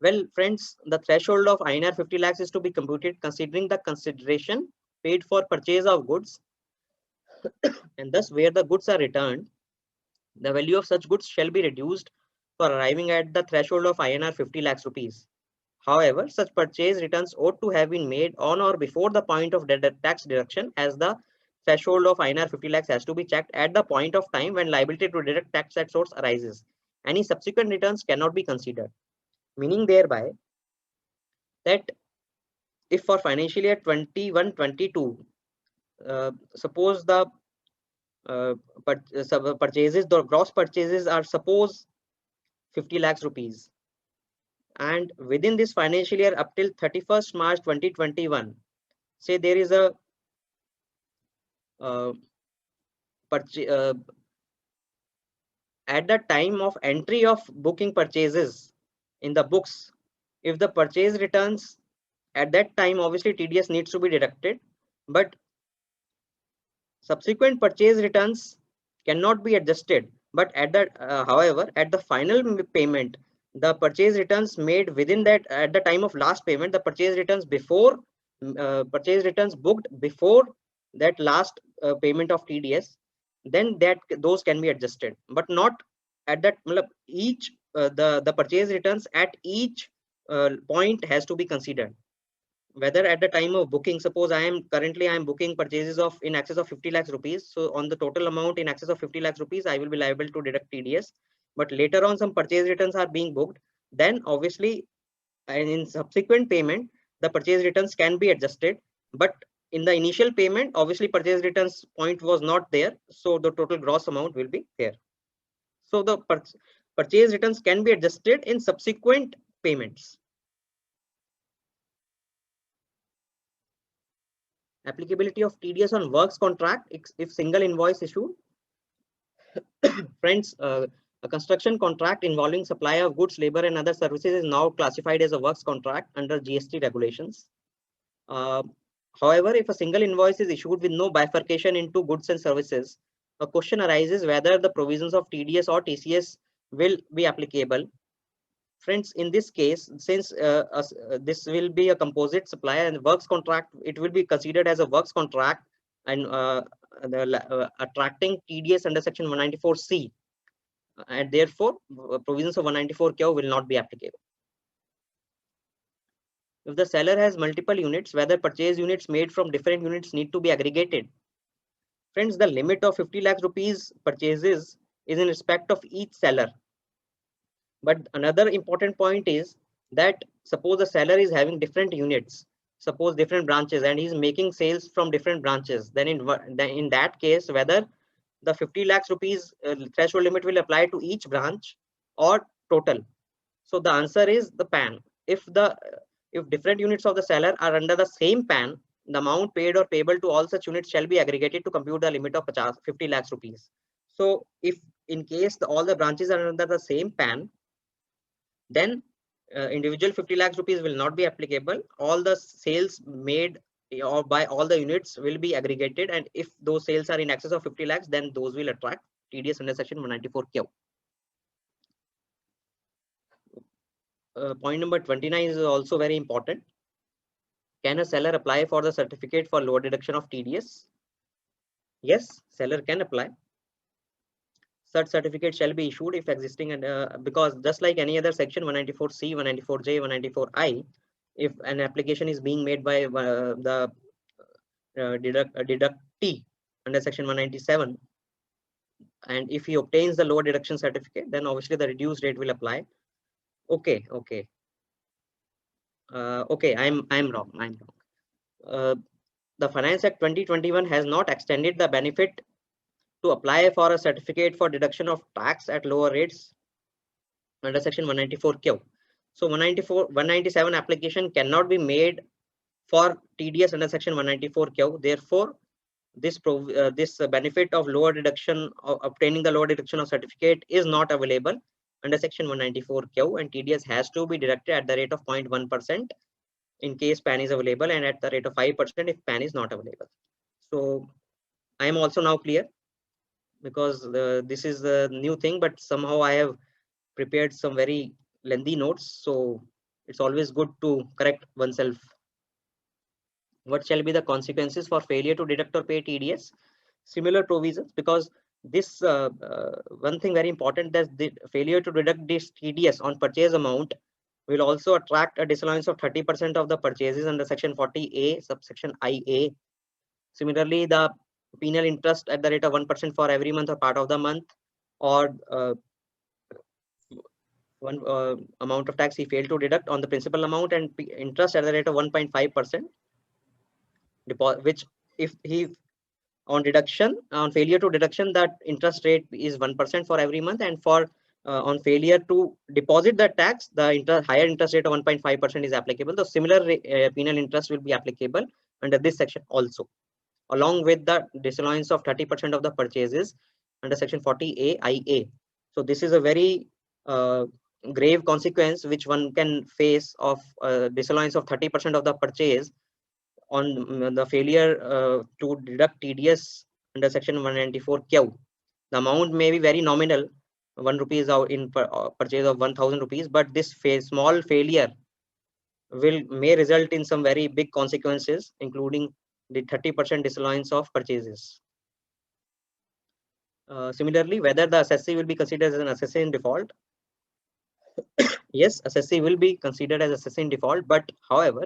Well, friends, the threshold of INR 50 lakhs is to be computed considering the consideration paid for purchase of goods, and thus where the goods are returned, the value of such goods shall be reduced for arriving at the threshold of INR 50 lakhs rupees. However, such purchase returns ought to have been made on or before the point of tax deduction, as the threshold of INR 50 lakhs has to be checked at the point of time when liability to deduct tax at source arises. Any subsequent returns cannot be considered, meaning thereby that if for financial year 21-22, suppose the purchases, the gross purchases are suppose 50 lakhs rupees, and within this financial year up till 31st March 2021, say there is a at the time of entry of booking purchases in the books, if the purchase returns at that time, obviously TDS needs to be deducted, but subsequent purchase returns cannot be adjusted. But at that, however, at the final payment, the purchase returns made within that at the time of last payment, the purchase returns before purchase returns booked before that last payment of TDS, then that those can be adjusted, but not at that each the purchase returns at each point has to be considered. Whether at the time of booking, suppose I am booking purchases of in excess of 50 lakhs rupees. So on the total amount in excess of 50 lakhs rupees, I will be liable to deduct TDS. But later on, some purchase returns are being booked. Then obviously, and in subsequent payment, the purchase returns can be adjusted. But in the initial payment, obviously purchase returns point was not there. So the total gross amount will be there. So the purchase returns can be adjusted in subsequent payments. Applicability of TDS on works contract if single invoice issued. Friends, a construction contract involving supply of goods, labor, and other services is now classified as a works contract under GST regulations. However, if a single invoice is issued with no bifurcation into goods and services, a question arises whether the provisions of TDS or TCS will be applicable. Friends, in this case, since this will be a composite supply and works contract, it will be considered as a works contract and attracting TDS under section 194C, and therefore provisions of 194Q will not be applicable. If the seller has multiple units, whether purchase units made from different units need to be aggregated. Friends, the limit of 50 lakh rupees purchases is in respect of each seller. But another important point is that suppose the seller is having different units, suppose different branches, and he's making sales from different branches, then in that case, whether the 50 lakhs rupees threshold limit will apply to each branch or total. So the answer is the PAN. If different units of the seller are under the same PAN, the amount paid or payable to all such units shall be aggregated to compute the limit of 50 lakhs rupees. So if in case all the branches are under the same PAN, then individual 50 lakhs rupees will not be applicable. All the sales made or by all the units will be aggregated, and if those sales are in excess of 50 lakhs, then those will attract TDS under section 194Q. Point number 29 is also very important. Can a seller apply for the certificate for lower deduction of TDS? Yes, seller can apply. Such certificate shall be issued if existing, and because just like any other section 194C, 194J, 194I, if an application is being made by the deductee under section 197, and if he obtains the lower deduction certificate, then obviously the reduced rate will apply. Okay, I'm wrong. The Finance Act 2021 has not extended the benefit to apply for a certificate for deduction of tax at lower rates under section 194Q. So 197 application cannot be made for TDS under section 194Q. Therefore, this benefit of lower deduction of obtaining the lower deduction of certificate is not available under section 194Q, and TDS has to be deducted at the rate of 0.1% in case PAN is available, and at the rate of 5% if PAN is not available. So I am also now clear, because this is the new thing, but somehow I have prepared some very lengthy notes, so it's always good to correct oneself. What shall be the consequences for failure to deduct or pay TDS? Similar provisions, because this one thing very important, that the failure to deduct this TDS on purchase amount will also attract a disallowance of 30% of the purchases under section 40A subsection IA. Similarly, the penal interest at the rate of 1% for every month or part of the month, or one amount of tax he failed to deduct on the principal amount, and interest at the rate of 1.5%, which if he on failure to deduction, that interest rate is 1% for every month, and for on failure to deposit that tax, the higher interest rate of 1.5% is applicable. The similar penal interest will be applicable under this section also, along with the disallowance of 30% of the purchases under section 40A IA. So this is a very grave consequence which one can face of disallowance of 30% of the purchase on the failure to deduct TDS under section 194Q. The amount may be very nominal, 1 rupee is out in purchase of 1000 rupees, but this small failure may result in some very big consequences, including the 30% disallowance of purchases. Similarly, whether the assessee will be considered as an assessee in default. Yes, assessee will be considered as assessee in default, but however,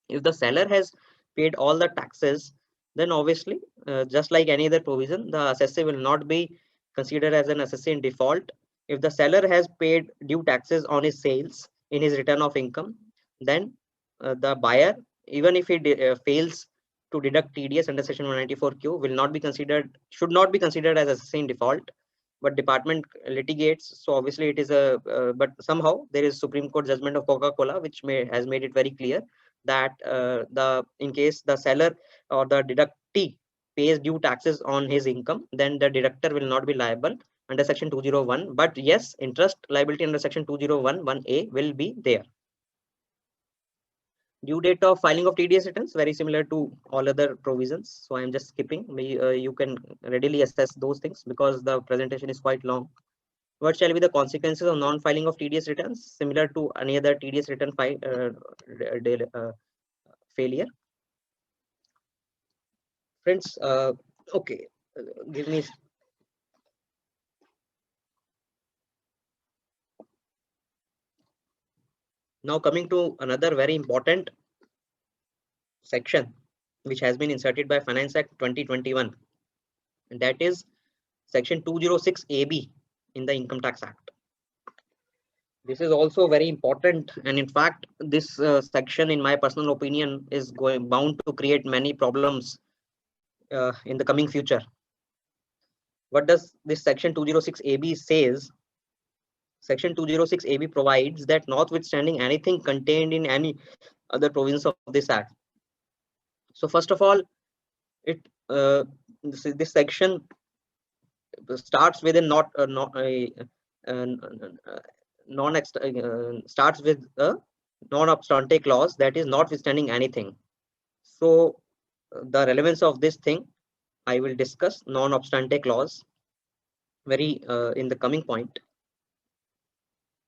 if the seller has paid all the taxes, then obviously, just like any other provision, the assessee will not be considered as an assessee in default. If the seller has paid due taxes on his sales in his return of income, then the buyer, even if he fails to deduct TDS under section 194Q, should not be considered as assessee in default. But department litigates, so obviously it is but somehow there is Supreme Court judgment of Coca-Cola which has made it very clear that in case the seller or the deductee pays due taxes on his income, then the deductor will not be liable under section 201. But yes, interest liability under section 201(1)(a) will be there. Due date of filing of TDS returns, very similar to all other provisions. So I am just skipping. You can readily assess those things because the presentation is quite long. What shall be the consequences of non-filing of TDS returns? Similar to any other TDS return failure. Friends, okay, give me. Now coming to another very important section which has been inserted by Finance Act 2021, and that is section 206 AB in the Income Tax Act. This is also very important, and in fact this section, in my personal opinion, is bound to create many problems in the coming future. What does this section 206 AB says? Section 206 AB provides that notwithstanding anything contained in any other provisions of this act. So first of all, this section starts with starts with a non-obstante clause, that is notwithstanding anything. So the relevance of this thing I will discuss non-obstante clause very in the coming point.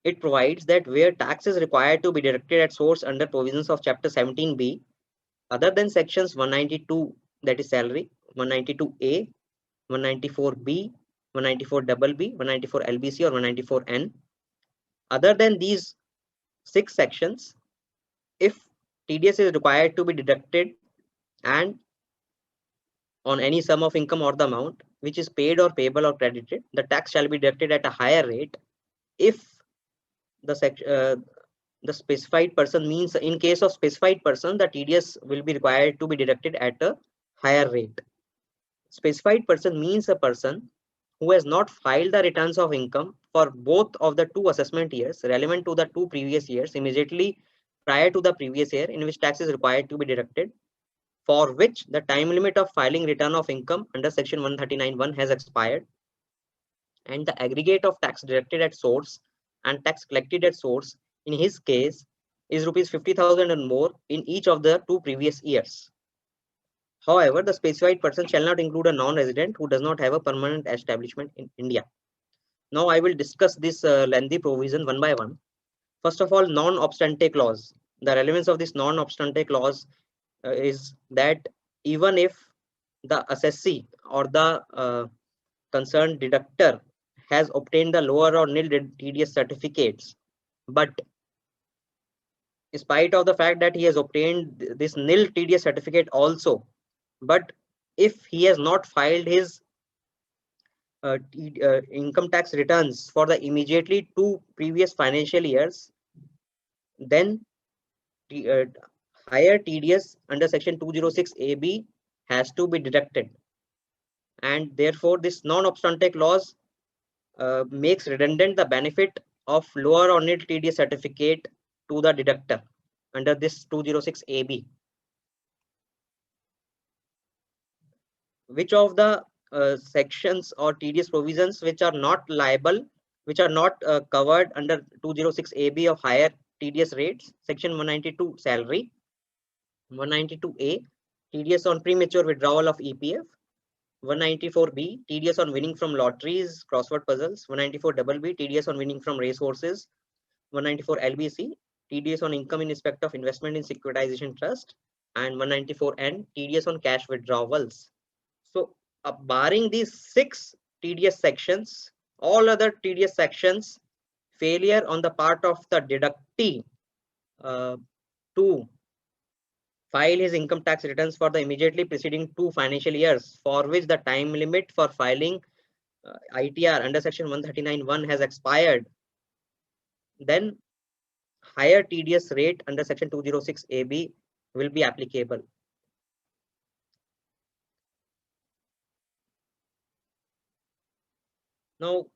It provides that where tax is required to be deducted at source under provisions of chapter 17B, other than sections 192, that is salary, 192A, 194B, 194BB, 194LBC or 194N, other than these 6 sections, if TDS is required to be deducted and on any sum of income or the amount which is paid or payable or credited, the tax shall be deducted at a higher rate if the specified person, means in case of specified person, the TDS will be required to be deducted at a higher rate. Specified person means a person who has not filed the returns of income for both of the 2 assessment years relevant to the 2 previous years immediately prior to the previous year in which tax is required to be deducted, for which the time limit of filing return of income under section 139(1) has expired, and the aggregate of tax deducted at source and tax collected at source in his case is rupees 50,000 and more in each of the 2 previous years. However, the specified person shall not include a non-resident who does not have a permanent establishment in India. Now I will discuss this lengthy provision one by one. First of all, non-obstante clause. The relevance of this non-obstante clause is that even if the assessee or the concerned deductor has obtained the lower or nil TDS certificates, but in spite of the fact that he has obtained this nil TDS certificate also, but if he has not filed his income tax returns for the immediately 2 previous financial years, then higher TDS under section 206 AB has to be deducted, and therefore this non-obstante clause makes redundant the benefit of lower or nil TDS certificate to the deductor under this 206 AB. Which of the sections or TDS provisions which are not liable, which are not covered under 206 AB of higher TDS rates? Section 192 salary, 192A TDS on premature withdrawal of EPF, 194B TDS on winning from lotteries, crossword puzzles, 194BB TDS on winning from racehorses, 194LBC TDS on income in respect of investment in securitization trust, and 194N TDS on cash withdrawals. So barring these 6 TDS sections, all other TDS sections, failure on the part of the deductee to file his income tax returns for the immediately preceding 2 financial years for which the time limit for filing ITR under section 139(1) has expired, then higher TDS rate under section 206 AB will be applicable. Now,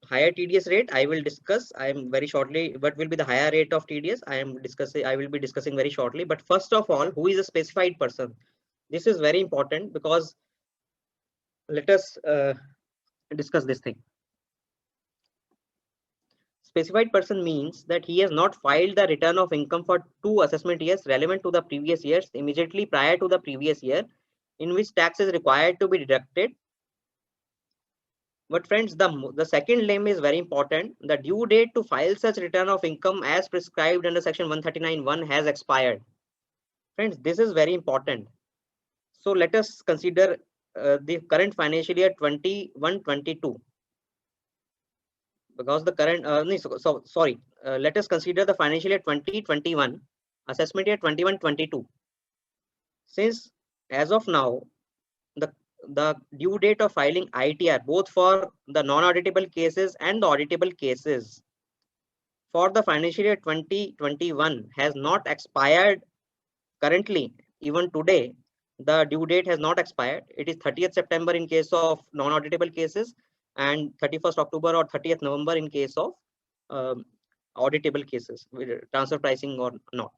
higher TDS rate I will discuss. I am very shortly. What will be the higher rate of TDS? I will be discussing very shortly. But first of all, who is a specified person? This is very important because let us discuss this thing. specified person means that he has not filed the return of income for 2 assessment years relevant to the previous years immediately prior to the previous year in which tax is required to be deducted. But friends, the second limb is very important. The due date to file such return of income as prescribed under section 139(1) has expired. Friends, this is very important. So let us consider the current financial year 21-22. Because the current, let us consider the financial year 2021, assessment year 21-22. Since as of now, the due date of filing ITR, both for the non-auditable cases and the auditable cases for the financial year 2021 has not expired currently. Even today, the due date has not expired. It is 30th September in case of non-auditable cases and 31st October or 30th November in case of auditable cases, transfer pricing or not.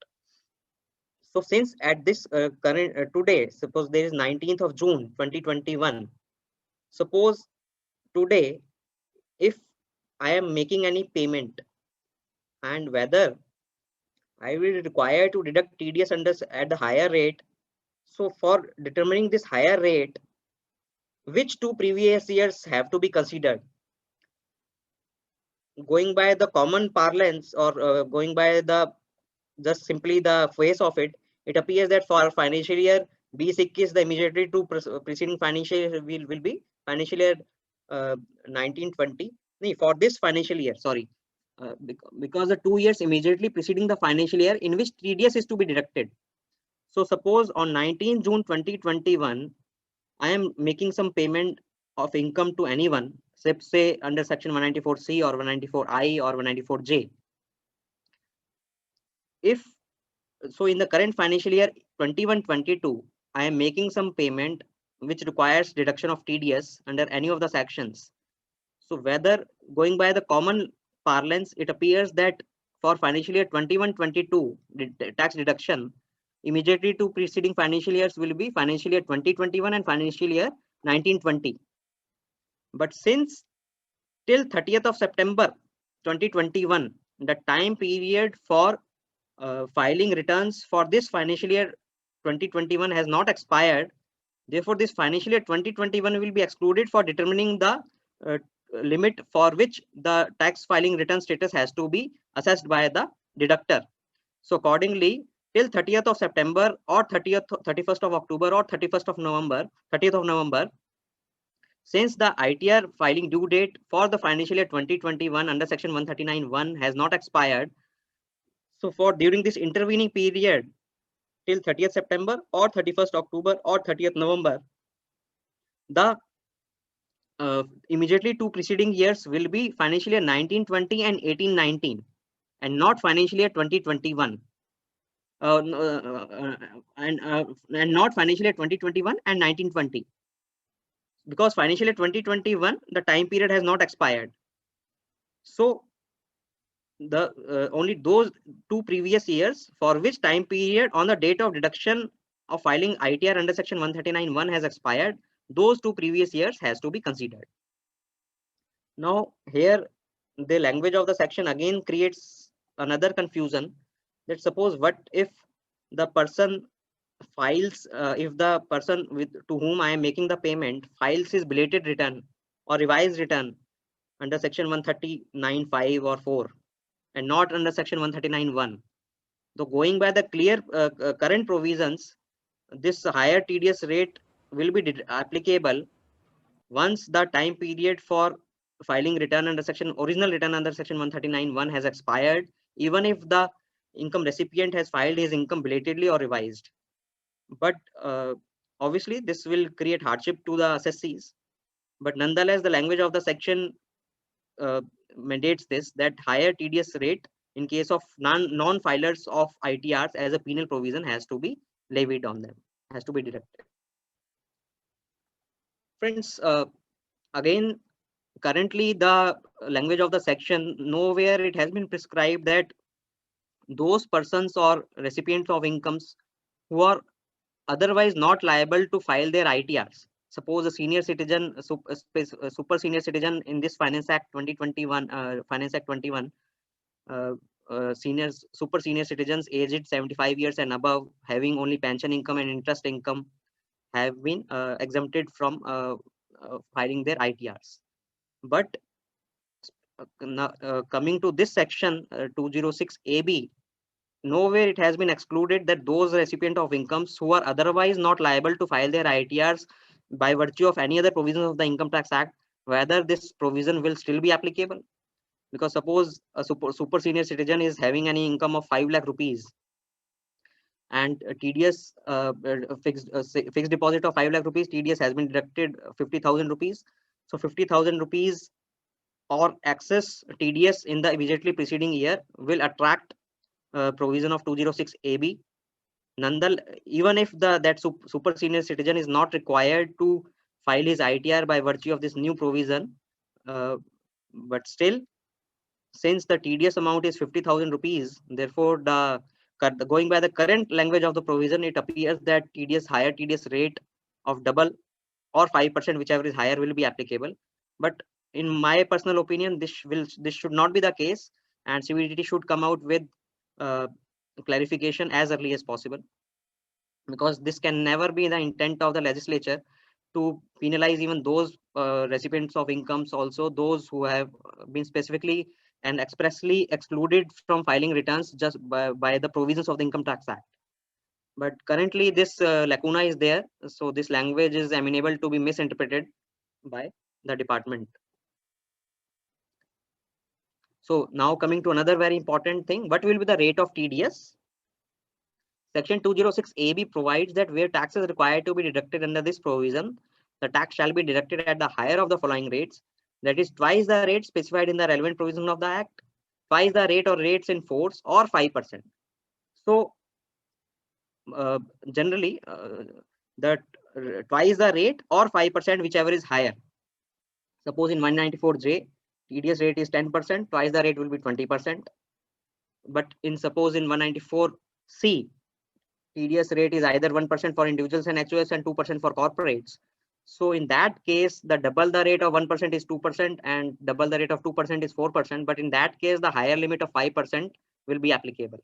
So since at this current today, suppose there is 19th of June 2021, suppose today if I am making any payment and whether I will require to deduct TDS at the higher rate. So for determining this higher rate, which 2 previous years have to be considered? Going by the common parlance or going by the just simply the face of it, it appears that for financial year B6 the immediately to preceding financial year will be financial year 1920. For this financial year, sorry, because the 2 years immediately preceding the financial year in which TDS is to be deducted. So suppose on 19 June 2021, I am making some payment of income to anyone, say under section 194C or 194I or 194J. If so, in the current financial year 21-22, I am making some payment which requires deduction of TDS under any of the sections. So whether going by the common parlance, it appears that for financial year 21-22, tax deduction immediately to preceding financial years will be financial year 2021 and financial year 1920. But since till 30th of September 2021, the time period for filing returns for this financial year 2021 has not expired. Therefore, this financial year 2021 will be excluded for determining the limit for which the tax filing return status has to be assessed by the deductor. So accordingly, till 30th of September or 31st of October or 30th of November, since the ITR filing due date for the financial year 2021 under section 139(1) has not expired, so for during this intervening period till 30th September or 31st October or 30th November, the immediately 2 preceding years will be financial year 1920 and 1819 and not financial year 2021 and not financial year 2021 and 1920, because financial year 2021 the time period has not expired. So the only those 2 previous years for which time period on the date of deduction of filing ITR under section 139(1) has expired, those 2 previous years has to be considered. Now here the language of the section again creates another confusion, that suppose what if the person files if the person to whom I am making the payment files his belated return or revised return under section 139(5) or 4 and not under section 139(1). So going by the clear current provisions, this higher TDS rate will be applicable once the time period for filing return under original return under section 139(1) has expired, even if the income recipient has filed his income belatedly or revised. But obviously this will create hardship to the assessees. But nonetheless, the language of the section mandates this, that higher TDS rate in case of non-filers of ITRs as a penal provision has to be levied on them, has to be deducted. Friends, again, currently the language of the section, nowhere it has been prescribed that those persons or recipients of incomes who are otherwise not liable to file their ITRs, suppose a senior citizen, super senior citizen in this Finance Act 2021, Finance Act 21, super senior citizens aged 75 years and above, having only pension income and interest income, have been exempted from filing their ITRs. But coming to this section 206 AB, nowhere it has been excluded that those recipient of incomes who are otherwise not liable to file their ITRs by virtue of any other provisions of the Income Tax Act, whether this provision will still be applicable. Because suppose a super senior citizen is having any income of 5 lakh rupees and TDS fixed deposit of 5 lakh rupees, TDS has been deducted 50,000 rupees. So 50,000 rupees or excess TDS in the immediately preceding year will attract provision of 206 AB. Nonetheless, even if that super senior citizen is not required to file his ITR by virtue of this new provision, but still, since the TDS amount is 50,000 rupees, therefore going by the current language of the provision, it appears that higher TDS rate of double or 5%, whichever is higher, will be applicable. But in my personal opinion, this should not be the case, and CBDT should come out with clarification as early as possible, because this can never be the intent of the legislature to penalize even those recipients of incomes, also those who have been specifically and expressly excluded from filing returns just by the provisions of the Income Tax Act. But currently this lacuna is there, so this language is amenable to be misinterpreted by the department. So now coming to another very important thing, what will be the rate of TDS? Section 206 AB provides that where tax is required to be deducted under this provision, the tax shall be deducted at the higher of the following rates, that is twice the rate specified in the relevant provision of the Act, twice the rate or rates in force, or 5%. So generally twice the rate or 5%, whichever is higher. Suppose in 194J, TDS rate is 10%, twice the rate will be 20%. But suppose in 194C, TDS rate is either 1% for individuals and HUFs and 2% for corporates. So in that case, the double the rate of 1% is 2% and double the rate of 2% is 4%. But in that case, the higher limit of 5% will be applicable.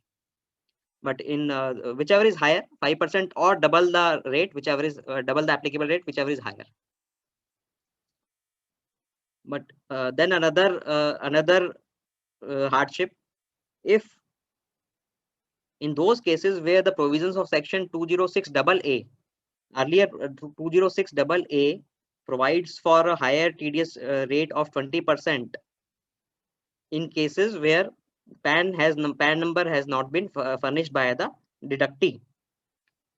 But in whichever is higher, 5% or double the rate, whichever is double the applicable rate, whichever is higher. But then another hardship, if in those cases where the provisions of section 206 AA, earlier 206 AA provides for a higher TDS rate of 20% in cases where PAN number has not been furnished by the deductee.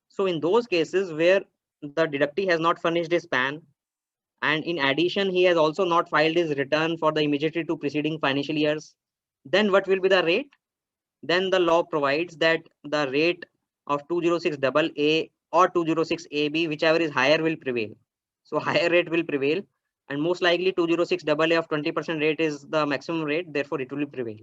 So in those cases where the deductee has not furnished his PAN, and in addition he has also not filed his return for the immediately two preceding financial years, then what will be the rate? Then the law provides that the rate of 206 AA or 206 AB, whichever is higher, will prevail. So higher rate will prevail, and most likely 206 AA of 20% rate is the maximum rate, therefore it will prevail.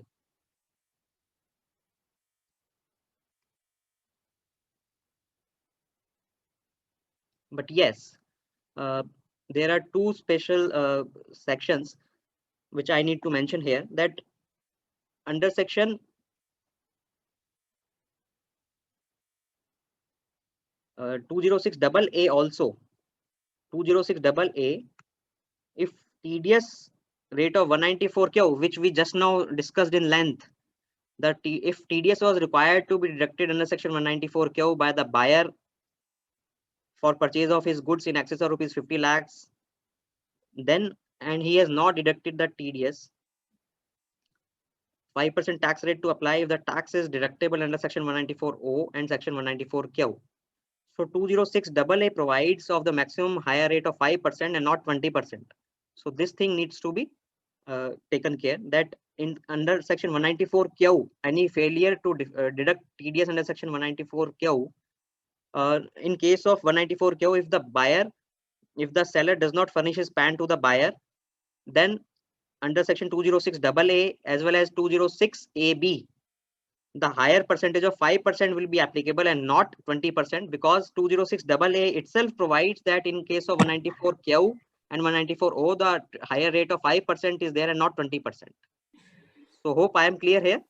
But yes, there are two special sections which I need to mention here, that under section 206 AA also, 206 AA, if TDS rate of 194 Q, which we just now discussed in length, that if TDS was required to be deducted under section 194 Q by the buyer for purchase of his goods in excess of rupees 50 lakhs, then, and he has not deducted the TDS, 5% tax rate to apply if the tax is deductible under section 194O and section 194Q. So 206 AA provides of the maximum higher rate of 5% and not 20%. So this thing needs to be taken care, that in under section 194Q, any failure to deduct TDS under section 194Q, in case of 194Q, if the seller does not furnish his PAN to the buyer, then under section 206 AA as well as 206 AB, the higher percentage of 5% will be applicable and not 20%, because 206AA itself provides that in case of 194Q and 194O, the higher rate of 5% is there and not 20%. So hope I am clear here.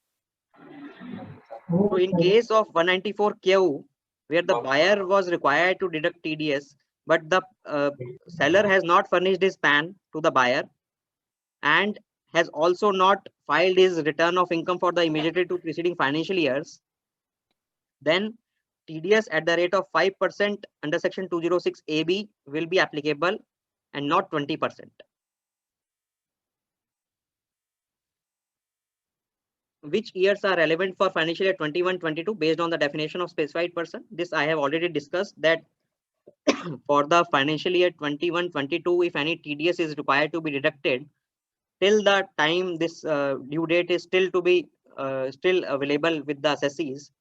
So in case of 194Q, where the buyer was required to deduct TDS, but the seller has not furnished his PAN to the buyer and has also not filed his return of income for the immediately two preceding financial years, then TDS at the rate of 5% under section 206AB will be applicable and not 20%. Which years are relevant for financial year 21-22 based on the definition of specified person? This I have already discussed, that for the financial year 21-22, if any TDS is required to be deducted, till the time this due date is still to be still available with the assessees,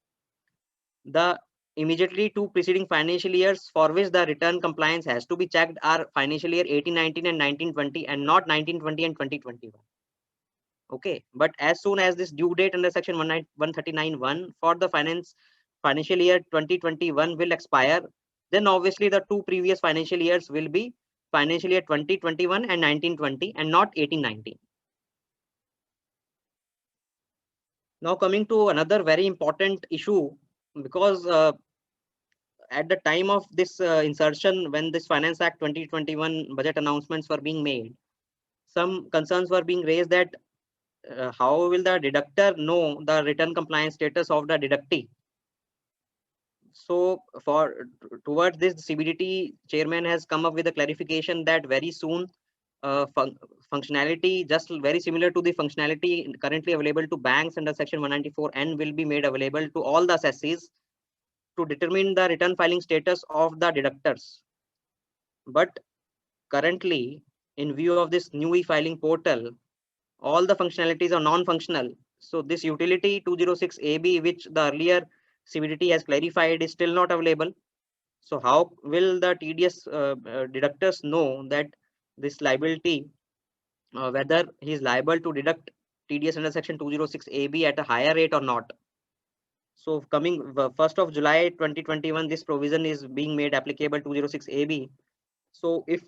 the immediately two preceding financial years for which the return compliance has to be checked are financial year 18-19 and 19-20, and not 19-20 and 20-21. Okay, but as soon as this due date under section 139(1) for the financial year 2021 will expire, then obviously the two previous financial years will be financial year 2021 and 19-20 and not 18-19. Now coming to another very important issue, because at the time of this insertion, when this Finance Act 2021 budget announcements were being made, some concerns were being raised that how will the deductor know the return compliance status of the deductee? So towards this, the CBDT chairman has come up with a clarification that very soon functionality just very similar to the functionality currently available to banks under section 194N will be made available to all the assessees to determine the return filing status of the deductors. But currently, in view of this new e-filing portal, all the functionalities are non-functional. So this utility 206AB, which the earlier CBDT has clarified, is still not available. So how will the TDS deductors know that this liability, whether he is liable to deduct TDS under section 206AB at a higher rate or not? So coming 1st of July 2021, this provision is being made applicable 206AB. So if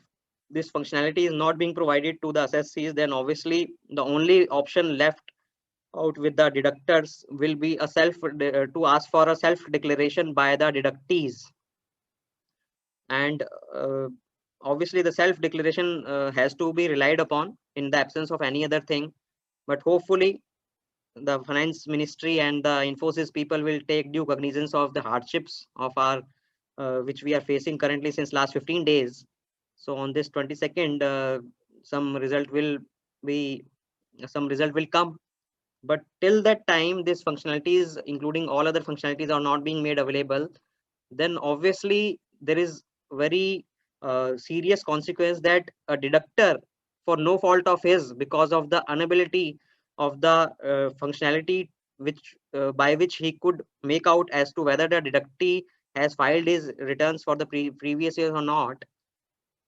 this functionality is not being provided to the assessees, then obviously the only option left out with the deductors will be a to ask for a self declaration by the deductees. And obviously the self declaration has to be relied upon in the absence of any other thing. But hopefully the finance ministry and the Infosys people will take due cognizance of the hardships of our which we are facing currently since last 15 days. So on this 22nd, some result will come. But till that time, these functionalities, including all other functionalities, are not being made available. Then obviously there is very serious consequence that a deductor, for no fault of his, because of the inability of the functionality which by which he could make out as to whether the deductee has filed his returns for the previous years or not,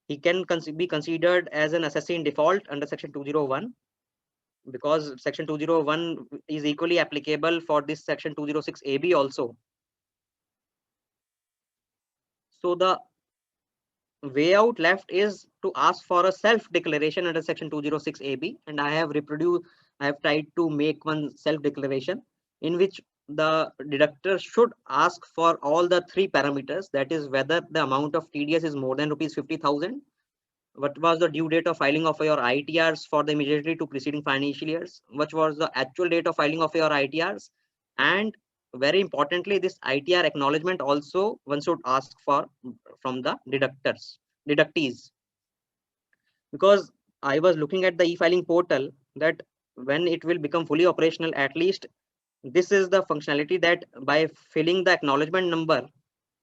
he can be considered as an assessee in default under section 201, because section 201 is equally applicable for this section 206AB also. So the way out left is to ask for a self declaration under section 206AB, and I have tried to make one self declaration in which the deductor should ask for all the three parameters, that is whether the amount of TDS is more than rupees 50,000, what was the due date of filing of your ITRs for the immediately two preceding financial years, what was the actual date of filing of your ITRs, and very importantly, this ITR acknowledgement also one should ask for from the deductees. Because I was looking at the e-filing portal, that when it will become fully operational, at least this is the functionality that by filling the acknowledgement number,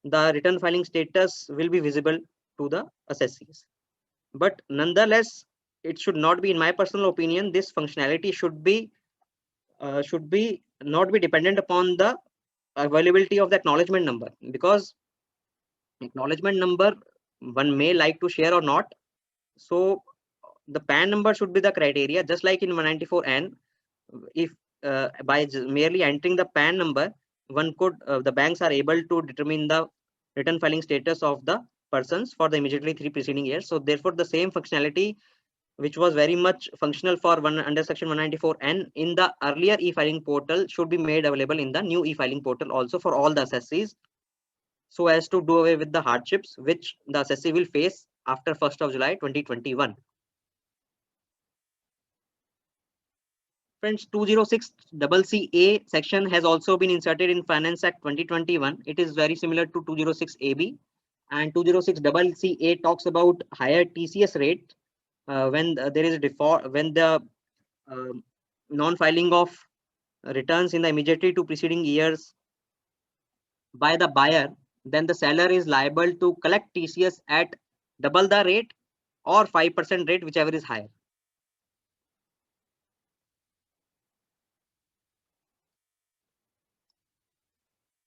the return filing status will be visible to the assessees. But nonetheless, it should not be, in my personal opinion, this functionality should be not be dependent upon the availability of the acknowledgement number, because acknowledgement number one may like to share or not. So the PAN number should be the criteria, just like in 194N. If by merely entering the PAN number, one could the banks are able to determine the return filing status of the persons for the immediately 3 preceding years. So therefore, the same functionality which was very much functional for under section 194N in the earlier e-filing portal should be made available in the new e-filing portal also for all the assessees, so as to do away with the hardships which the assessee will face after 1st of July 2021. Friends, 206CCA section has also been inserted in Finance Act 2021. It is very similar to 206AB, and 206CCA talks about higher TCS rate when there is a default, when the non-filing of returns in the immediately 2 preceding years by the buyer, then the seller is liable to collect TCS at double the rate or 5% rate, whichever is higher.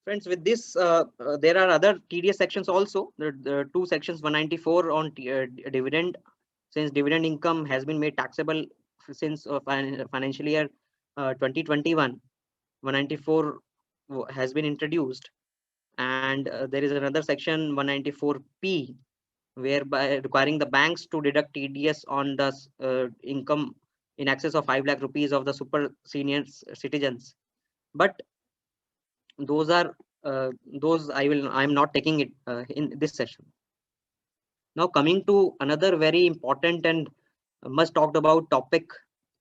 Friends, with this, there are other TDS sections also. The two sections, 194 on dividend, since dividend income has been made taxable since financial year 2021. 194 has been introduced, and there is another section 194P, whereby requiring the banks to deduct TDS on the income in excess of 5 lakh rupees of the super senior citizens. But those are I'm not taking it in this session. Now coming to another very important and much talked about topic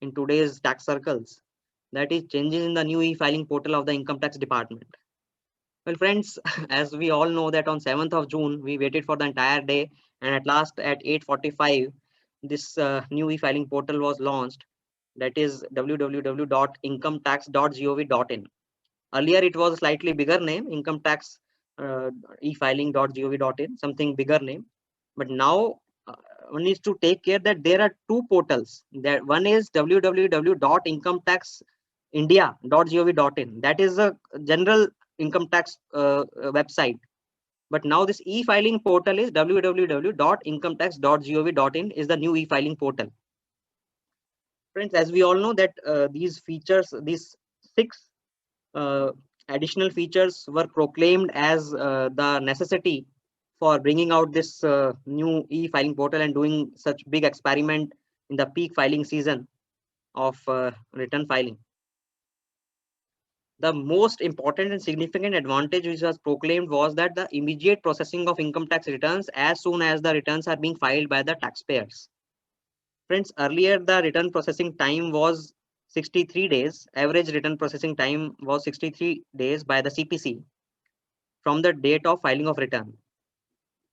in today's tax circles, that is changes in the new e-filing portal of the income tax department. Well, friends, as we all know that on 7th of June, we waited for the entire day, and at last at 8:45, this new e-filing portal was launched. That is www.incometax.gov.in. Earlier, it was a slightly bigger name, income tax e-filing.gov.in, something bigger name. But now one needs to take care that there are two portals. That one is www.incometaxindia.gov.in. That is a general income tax website. But now this e-filing portal is www.incometax.gov.in is the new e-filing portal. Friends, as we all know that these features, these 6 additional features were proclaimed as the necessity for bringing out this new e-filing portal and doing such big experiment in the peak filing season of return filing. The most important and significant advantage which was proclaimed was that the immediate processing of income tax returns as soon as the returns are being filed by the taxpayers. Friends, earlier the return processing time was 63 days. Average return processing time was 63 days by the CPC from the date of filing of return.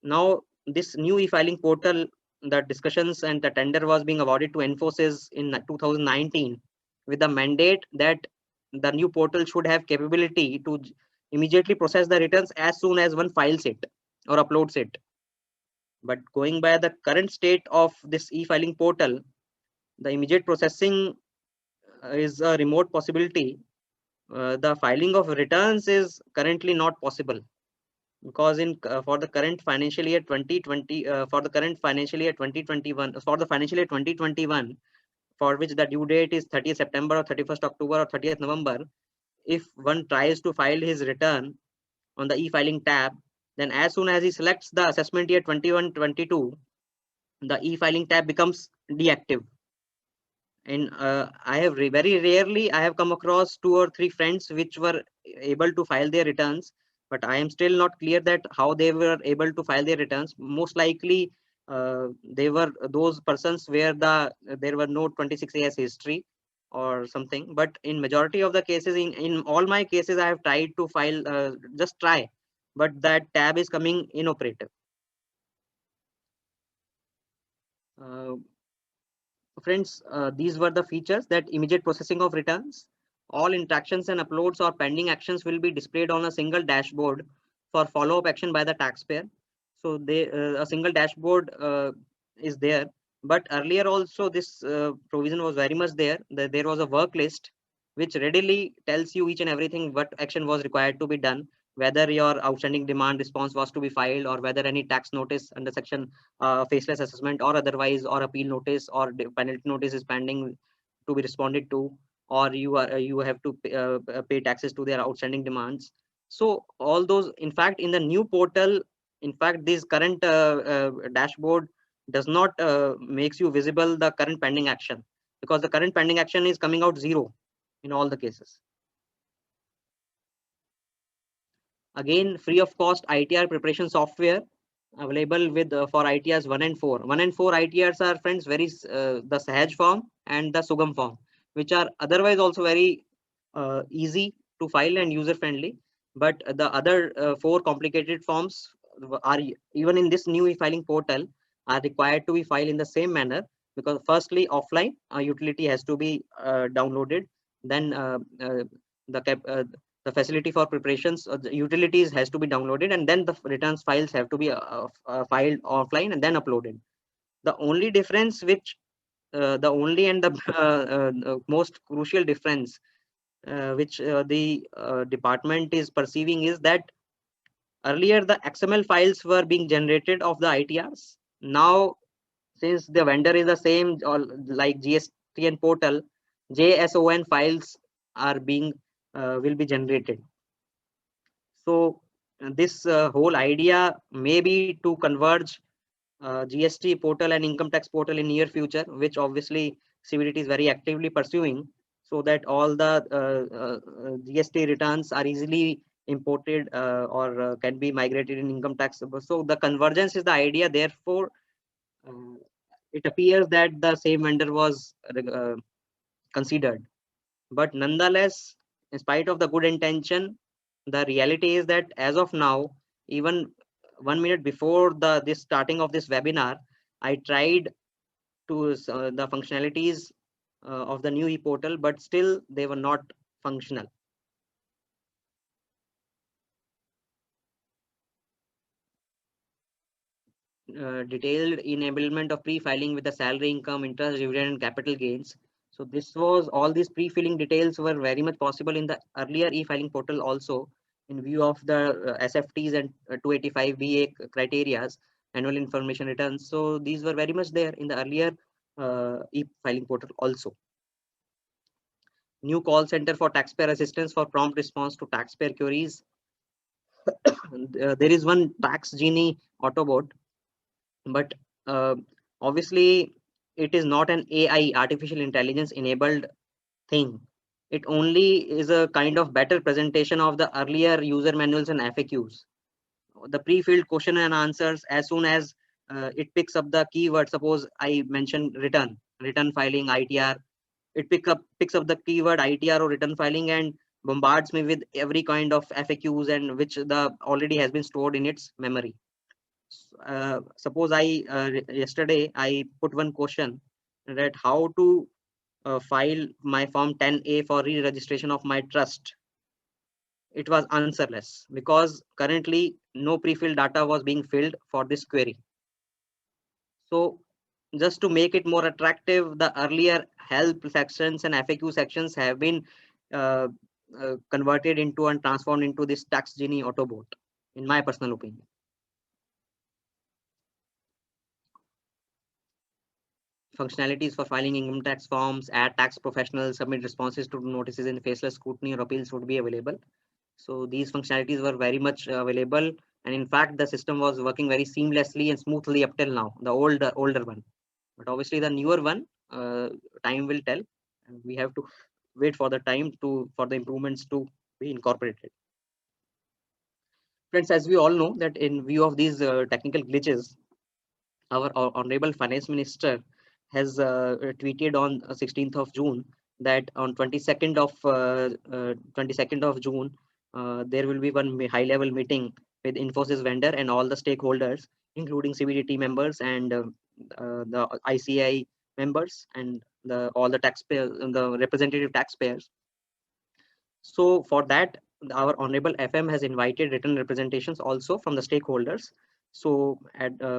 Now, this new e-filing portal, the discussions and the tender was being awarded to Infosys in 2019 with the mandate that the new portal should have capability to immediately process the returns as soon as one files it or uploads it. But going by the current state of this e-filing portal, the immediate processing is a remote possibility. The filing of returns is currently not possible because in for the current financial year 2020 for the current financial year 2021 for the financial year 2021, for which the due date is 30th September or 31st October or 30th November, if one tries to file his return on the e-filing tab, then as soon as he selects the assessment year 21-22, the e-filing tab becomes deactive. And I have very rarely I have come across 2 or 3 friends which were able to file their returns, but I am still not clear that how they were able to file their returns. Most likely they were those persons where there were no 26 AS history or something. But in majority of the cases, in all my cases, I have tried to file, just try, but that tab is coming inoperative. Friends, these were the features: that immediate processing of returns, all interactions and uploads or pending actions will be displayed on a single dashboard for follow-up action by the taxpayer. So a single dashboard is there. But earlier also this provision was very much there. There was a work list which readily tells you each and everything what action was required to be done, whether your outstanding demand response was to be filed, or whether any tax notice under section faceless assessment or otherwise, or appeal notice or penalty notice is pending to be responded to, or you have to pay taxes to their outstanding demands. So all those, in fact, in the new portal, in fact, this current dashboard does not makes you visible the current pending action, because the current pending action is coming out 0 in all the cases. Again, free of cost ITR preparation software available with for ITRs 1 and 4. 1 and 4 ITRs are, friends, very the Sahaj form and the Sugam form, which are otherwise also very easy to file and user friendly. But the other 4 complicated forms are, even in this new e-filing portal, are required to be filed in the same manner, because firstly, offline utility has to be downloaded. Then the facility for preparations, the utilities has to be downloaded, and then the returns files have to be filed offline and then uploaded. The only difference, which the only and the most crucial difference which the department is perceiving is that earlier the XML files were being generated of the ITRs. Now, since the vendor is the same, or like GSTN portal, JSON files are being will be generated. So this whole idea may be to converge GST portal and income tax portal in near future, which obviously CBDT is very actively pursuing, so that all the GST returns are easily imported or can be migrated in income tax. So the convergence is the idea. Therefore, it appears that the same vendor was considered. But nonetheless, in spite of the good intention, the reality is that as of now, even 1 minute before this starting of this webinar, I tried to the functionalities of the new e-portal, but still they were not functional. Detailed enablement of pre-filing with the salary, income, interest, dividend, and capital gains. So this was, all these pre-filling details were very much possible in the earlier e-filing portal also, in view of the SFTs and 285BA criteria, annual information returns. So these were very much there in the earlier e-filing portal also. New call center for taxpayer assistance for prompt response to taxpayer queries. There is one Tax Genie Autobot, but obviously it is not an AI, artificial intelligence enabled thing. It only is a kind of better presentation of the earlier user manuals and FAQs. The pre-filled question and answers, as soon as it picks up the keyword, suppose I mentioned return filing, ITR, it picks up the keyword ITR or return filing and bombards me with every kind of FAQs, and which the already has been stored in its memory. Suppose yesterday I put one question, that how to file my form 10A for re-registration of my trust. It was answerless, because currently no pre-filled data was being filled for this query. So just to make it more attractive, the earlier help sections and FAQ sections have been converted into and transformed into this Tax Genie Autobot, in my personal opinion. Functionalities for filing income tax forms, add tax professionals, submit responses to notices in faceless scrutiny or appeals would be available. So these functionalities were very much available, and in fact the system was working very seamlessly and smoothly up till now, the older one. But obviously the newer one, time will tell, and we have to wait for the time for the improvements to be incorporated. Friends, as we all know, that in view of these technical glitches, our Honorable Finance Minister has tweeted on 16th of June that on 22nd of June, there will be one high-level meeting with Infosys vendor and all the stakeholders, including CBDT members and the ICAI members and all the taxpayers, the representative taxpayers. So for that, our Honorable FM has invited written representations also from the stakeholders. So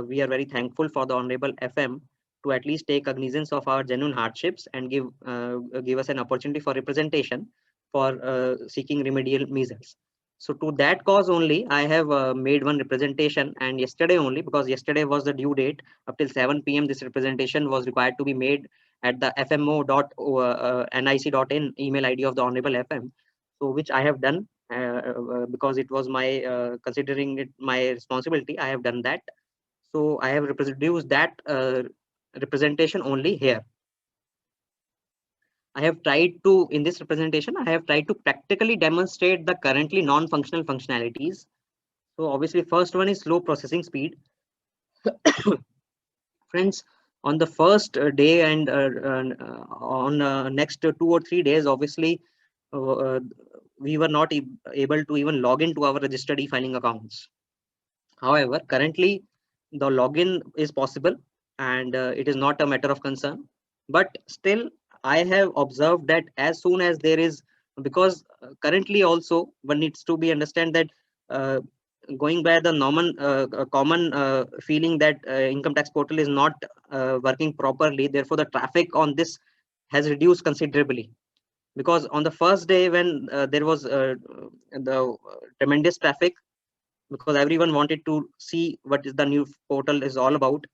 we are very thankful for the Honorable FM to at least take cognizance of our genuine hardships and give us an opportunity for representation for seeking remedial measures. So to that cause only, I have made one representation, and yesterday only, because yesterday was the due date, up till 7 PM, this representation was required to be made at the fmo.nic.in email ID of the Honorable FM. So which I have done because it was my considering it my responsibility. I have done that. So I have reproduced that representation only here. I have tried to, in this representation, I have tried to practically demonstrate the currently non-functional functionalities. So obviously, first one is slow processing speed. Friends, on the first day and on next 2 or 3 days, obviously, we were not able to even log into our registered e-filing accounts. However, currently, the login is possible and it is not a matter of concern. But still, I have observed that as soon as there is, because currently also one needs to be understand that going by the normal common feeling that income tax portal is not working properly, therefore the traffic on this has reduced considerably. Because on the first day when there was the tremendous traffic, because everyone wanted to see what is the new portal is all about,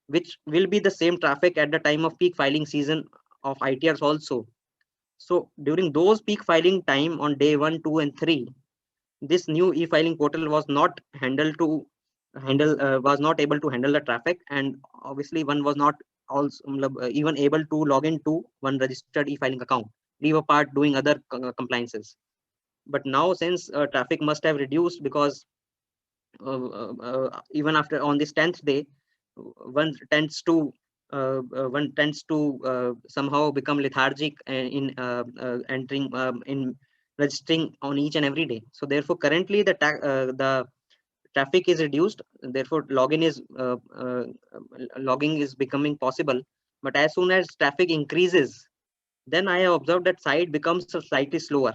which will be the same traffic at the time of peak filing season of ITRs also. So during those peak filing time on day 1, 2, and 3, this new e-filing portal was not able to handle the traffic, and obviously one was not also even able to log into one registered e-filing account, leave apart doing other compliances. But now since traffic must have reduced, because even after on this 10th day, one tends to somehow become lethargic in entering in registering on each and every day. So therefore currently the traffic is reduced, therefore logging is becoming possible. But as soon as traffic increases, then I have observed that site becomes slightly slower.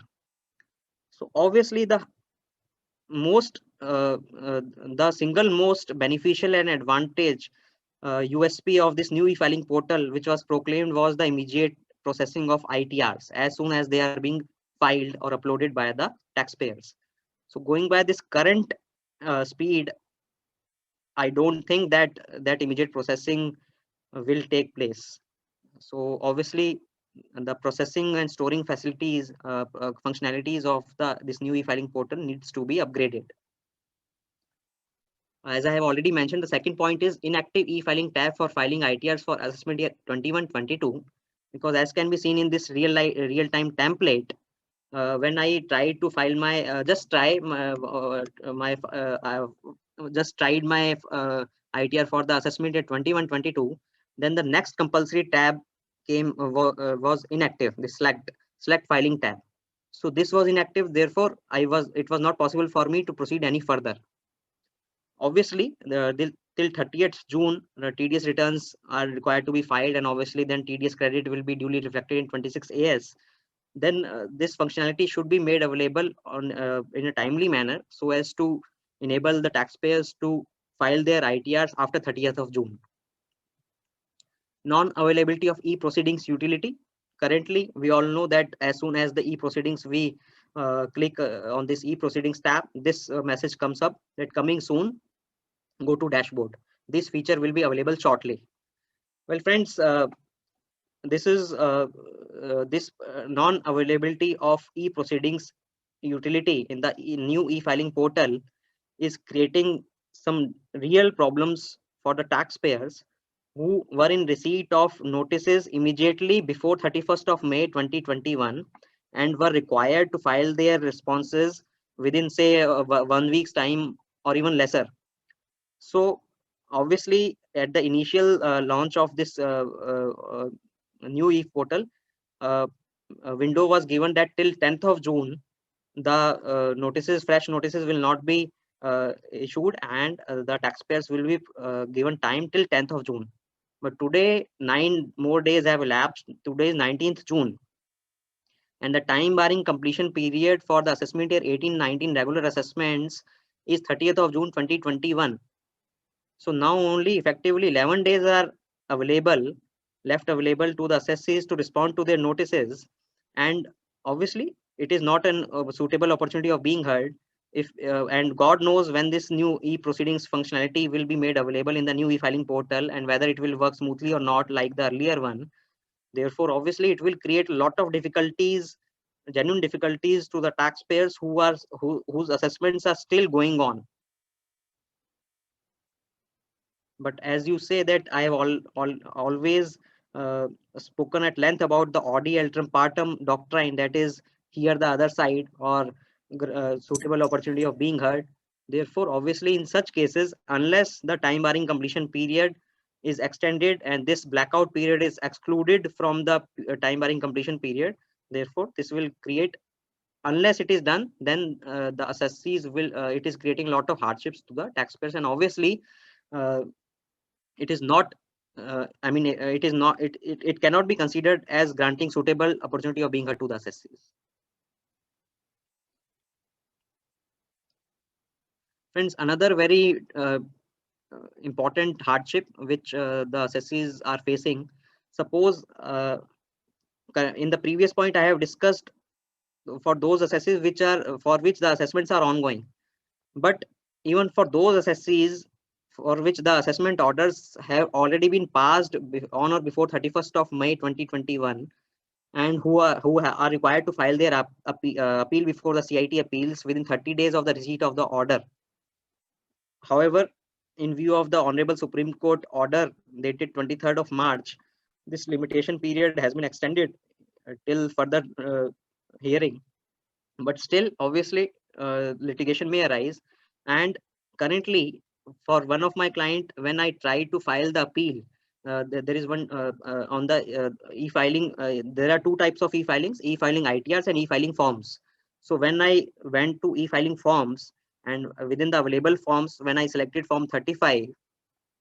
So obviously the single most beneficial and advantage USP of this new e-filing portal, which was proclaimed, was the immediate processing of ITRs as soon as they are being filed or uploaded by the taxpayers. So going by this current speed, I don't think that immediate processing will take place. So obviously the processing and storing facilities, functionalities of this new e-filing portal needs to be upgraded. As I have already mentioned, the second point is inactive e-filing tab for filing ITRs for assessment year 21-22, because as can be seen in this real-time template, when I tried to file my just tried my ITR for the assessment year 21-22, then the next compulsory tab came was inactive. The select filing tab. So this was inactive. Therefore, it was not possible for me to proceed any further. Obviously, till 30th June, the TDS returns are required to be filed, and obviously then TDS credit will be duly reflected in 26 AS. Then this functionality should be made available on in a timely manner, so as to enable the taxpayers to file their ITRs after 30th of June. Non-availability of e-proceedings utility. Currently, we all know that as soon as the e-proceedings we click on this e-proceedings tab, this message comes up that coming soon, go to dashboard. This feature will be available shortly. Well, friends, this is this non-availability of e-proceedings utility in the new e-filing portal is creating some real problems for the taxpayers who were in receipt of notices immediately before 31st of May 2021 and were required to file their responses within, say, 1 week's time or even lesser. So obviously at the initial launch of this new e-portal, a window was given that till 10th of June, the fresh notices will not be issued, and the taxpayers will be given time till 10th of June. But today, 9 more days have elapsed. Today is 19th June. And the time barring completion period for the assessment year 18-19 regular assessments is 30th of June 2021. So now only effectively 11 days are left available to the assessees to respond to their notices. And obviously, it is not a suitable opportunity of being heard. And God knows when this new e-proceedings functionality will be made available in the new e-filing portal, and whether it will work smoothly or not like the earlier one. Therefore, obviously, it will create a lot of difficulties, genuine difficulties to the taxpayers whose assessments are still going on. But as you say that I have always spoken at length about the audi alterum partem doctrine, that is, hear the other side, or suitable opportunity of being heard. Therefore, obviously, in such cases, unless the time barring completion period is extended and this blackout period is excluded from the time barring completion period, therefore, this will create, unless it is done, then the assessees will, it is creating a lot of hardships to the taxpayers. And obviously, it is not, I mean, it is not, it cannot be considered as granting suitable opportunity of being heard to the assessees. Friends, another very important hardship which the assessees are facing. Suppose in the previous point I have discussed for those assessees which are, for which the assessments are ongoing, but even for those assessees for which the assessment orders have already been passed on or before 31st of May 2021, and who are required to file their appeal before the CIT appeals within 30 days of the receipt of the order. However, in view of the Honorable Supreme Court order dated 23rd of March, this limitation period has been extended till further hearing. But still, obviously, litigation may arise. And currently, for one of my client, when I tried to file the appeal, there is one on the e-filing. There are two types of e-filings: e-filing ITRs and e-filing forms. So when I went to e-filing forms, and within the available forms, when I selected form 35,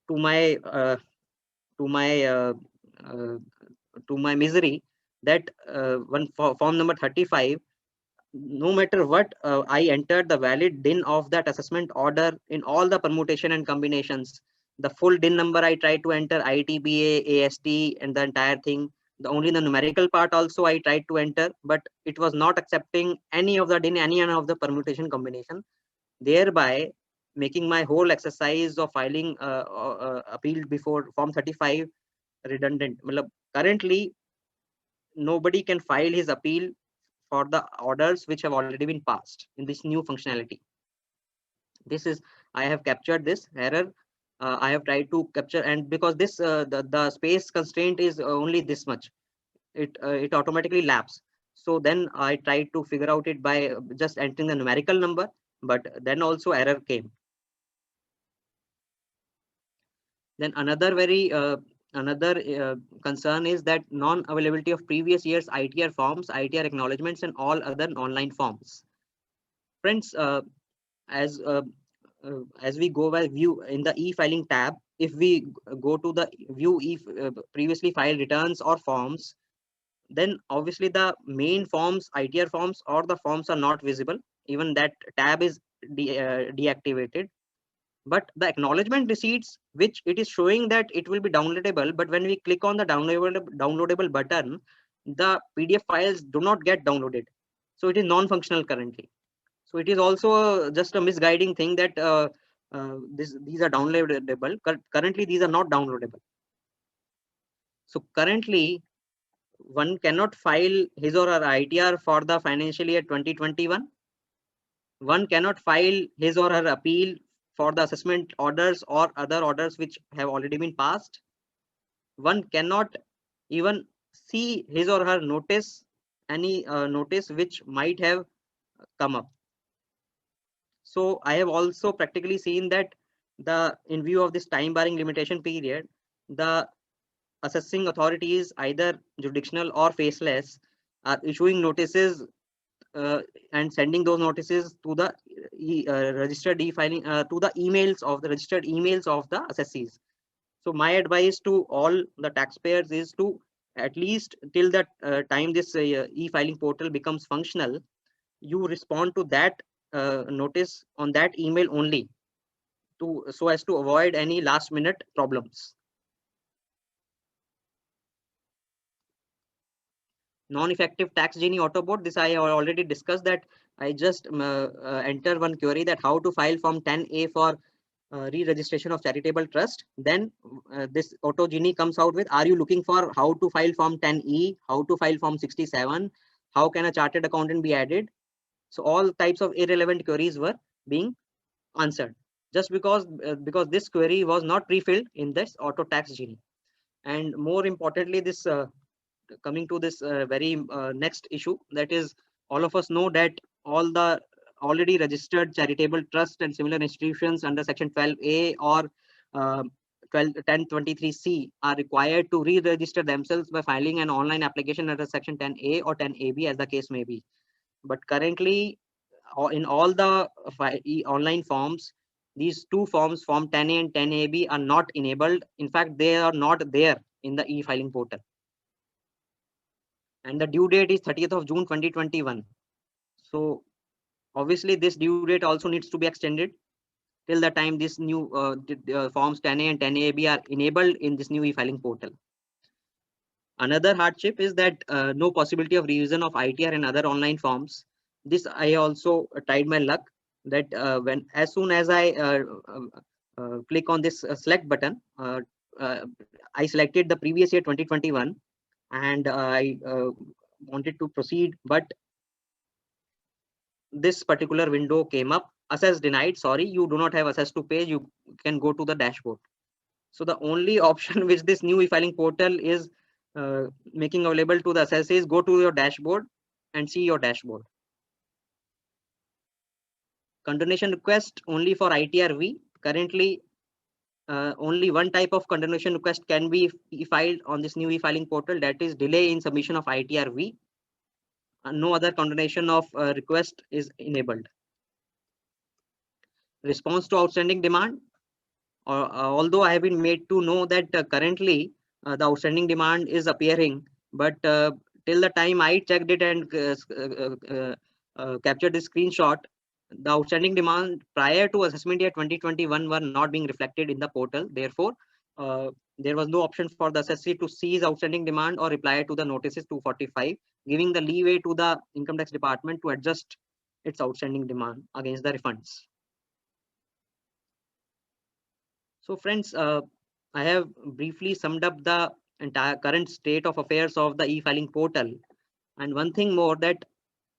to my to my uh, uh, to my misery, that one form number 35, no matter what I entered the valid DIN of that assessment order in all the permutation and combinations, the full DIN number I tried to enter, ITBA, AST, and the entire thing. Only the numerical part also I tried to enter, but it was not accepting any of the DIN, any of the permutation combination, thereby making my whole exercise of filing appeal before form 35 redundant. Currently, nobody can file his appeal for the orders which have already been passed in this new functionality. This is, I have captured this error. I have tried to capture, and because this the space constraint is only this much, it automatically laps. So then I tried to figure out it by just entering the numerical number, but then also error came. Then another very concern is that non-availability of previous year's ITR forms, ITR acknowledgements, and all other online forms. Friends, as we go by view in the e-filing tab, if we go to the view previously filed returns or forms, then obviously the main forms, ITR forms, or the forms are not visible. Even that tab is deactivated. But the acknowledgement receipts, which it is showing that it will be downloadable, but when we click on the downloadable button, the PDF files do not get downloaded. So it is non-functional currently. So it is also just a misguiding thing that these are downloadable. Currently, these are not downloadable. So currently, one cannot file his or her ITR for the financial year 2021. One cannot file his or her appeal for the assessment orders or other orders which have already been passed. One cannot even see his or her notice, any notice which might have come up. So I have also practically seen that in view of this time barring limitation period, the assessing authorities, either jurisdictional or faceless, are issuing notices and sending those notices to the registered e-filing, to the emails of the registered emails of the assessees. So my advice to all the taxpayers is to, at least till that time this e-filing portal becomes functional, you respond to that notice on that email only, so as to avoid any last minute problems. Non-effective tax genie autoboard, this I already discussed, that I just enter one query that how to file form 10A for re-registration of charitable trust, then this Auto Genie comes out with, are you looking for how to file Form 10E, how to file Form 67, how can a chartered accountant be added? So all types of irrelevant queries were being answered just because this query was not pre-filled in this Auto Tax Genie. And more importantly, this coming to this very next issue, that is, all of us know that all the already registered charitable trust and similar institutions under section 12A or 1023C are required to re-register themselves by filing an online application under section 10A or 10AB as the case may be. But currently in all the online forms, these two forms, Form 10A and 10AB, are not enabled. In fact, they are not there in the e-filing portal. And the due date is 30th of June 2021. So obviously this due date also needs to be extended till the time this new forms 10A and 10AB are enabled in this new e-filing portal. Another hardship is that no possibility of revision of ITR and other online forms. This I also tried my luck that as soon as I click on this select button, I selected the previous year 2021 and I wanted to proceed, but this particular window came up, access denied, sorry, you do not have access to page, you can go to the dashboard. So the only option which this new e-filing portal is making available to the assessee is go to your dashboard and see your dashboard. Condonation request only for ITR-V. Currently, only one type of condonation request can be filed on this new e-filing portal, that is delay in submission of ITR-V. No other condonation of request is enabled. Response to outstanding demand. Although I have been made to know that currently the outstanding demand is appearing, but till the time I checked it and captured the screenshot, the outstanding demand prior to assessment year 2021 were not being reflected in the portal. Therefore, there was no option for the assessee to seize outstanding demand or reply to the notices 245, giving the leeway to the income tax department to adjust its outstanding demand against the refunds. So friends, I have briefly summed up the entire current state of affairs of the e-filing portal. And one thing more, that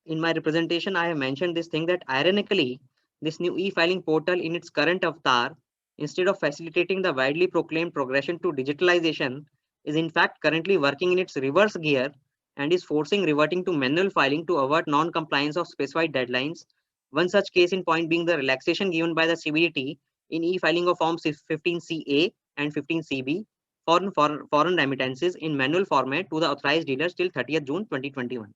in my representation, I have mentioned this thing that ironically, this new e-filing portal in its current avatar, instead of facilitating the widely proclaimed progression to digitalization, is in fact currently working in its reverse gear and is forcing reverting to manual filing to avert non-compliance of specified deadlines. One such case in point being the relaxation given by the CBDT in e-filing of forms 15CA and 15CB for foreign remittances in manual format to the authorized dealers till 30th June 2021.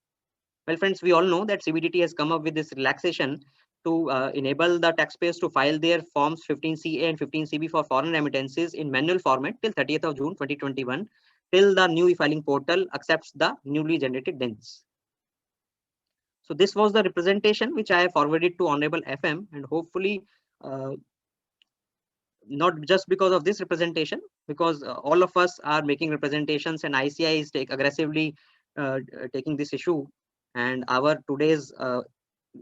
Well, friends, we all know that CBDT has come up with this relaxation to enable the taxpayers to file their forms 15CA and 15CB for foreign remittances in manual format till 30th of June 2021, till the new e-filing portal accepts the newly generated DINs. So this was the representation which I have forwarded to Honorable FM, and hopefully not just because of this representation, because all of us are making representations and ICI is aggressively taking this issue, and our today's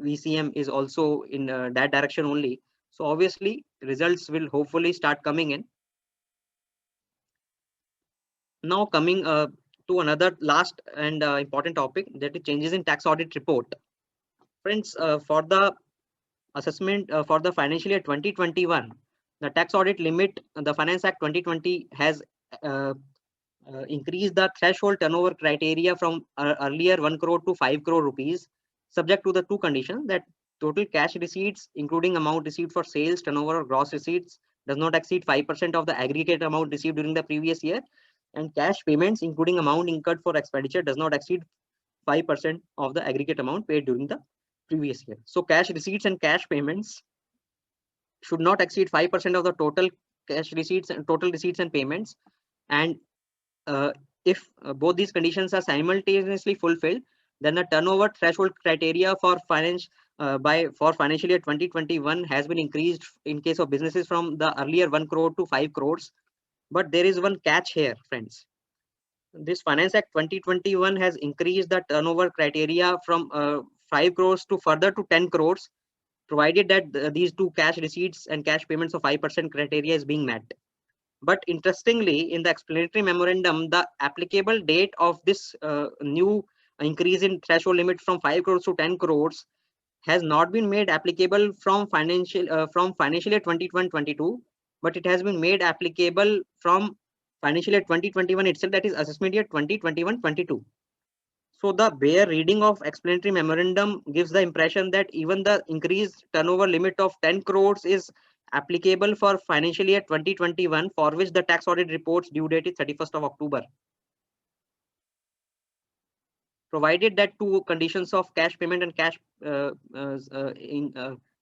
VCM is also in that direction only. So obviously results will hopefully start coming in. Now coming to another last and important topic, that is changes in tax audit report. Friends, for the assessment for the financial year 2021, the tax audit limit, the Finance Act 2020 has increased the threshold turnover criteria from earlier 1 crore to 5 crore rupees, subject to the two conditions, that total cash receipts, including amount received for sales, turnover or gross receipts, does not exceed 5% of the aggregate amount received during the previous year, and cash payments, including amount incurred for expenditure, does not exceed 5% of the aggregate amount paid during the previous year. So cash receipts and cash payments should not exceed 5% of the total cash receipts and total receipts and payments. And if both these conditions are simultaneously fulfilled, then the turnover threshold criteria for financial year 2021 has been increased in case of businesses from the earlier 1 crore to 5 crores. But there is one catch here, friends. This Finance Act 2021 has increased the turnover criteria from 5 crores to further to 10 crores, provided that these two cash receipts and cash payments of 5% criteria is being met. But interestingly, in the explanatory memorandum, the applicable date of this new increase in threshold limit from 5 crores to 10 crores has not been made applicable from financial year 2021-22, but it has been made applicable from financial year 2021 itself, that is assessment year 2021-22. So the bare reading of explanatory memorandum gives the impression that even the increased turnover limit of 10 crores is applicable for financial year 2021, for which the tax audit report's due date is 31st of October. Provided that two conditions of cash payment and cash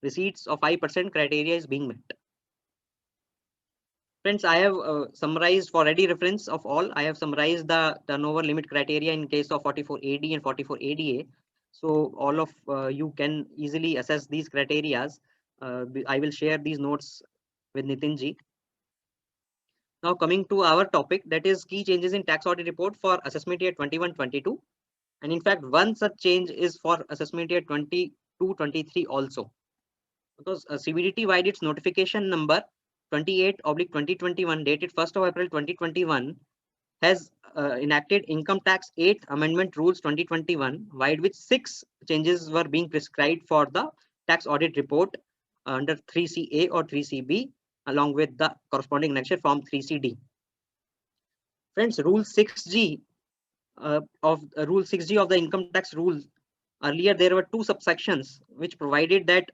receipts of 5% criteria is being met. Friends, I have summarized for ready reference of all. I have summarized the turnover limit criteria in case of 44 AD and 44 ADA. So all of you can easily assess these criterias. I will share these notes with Nitin ji. Now coming to our topic, that is key changes in tax audit report for assessment year 21-22. And in fact, one such change is for assessment year 22-23 also. Because CBDT wide its notification number 28/2021 dated 1st of April 2021 has enacted Income Tax 8th Amendment Rules 2021, wide which 6 changes were being prescribed for the tax audit report under 3CA or 3CB, along with the corresponding annexure form 3CD. Friends, Rule 6G Rule 6G of the income tax rules. Earlier, there were 2 subsections which provided that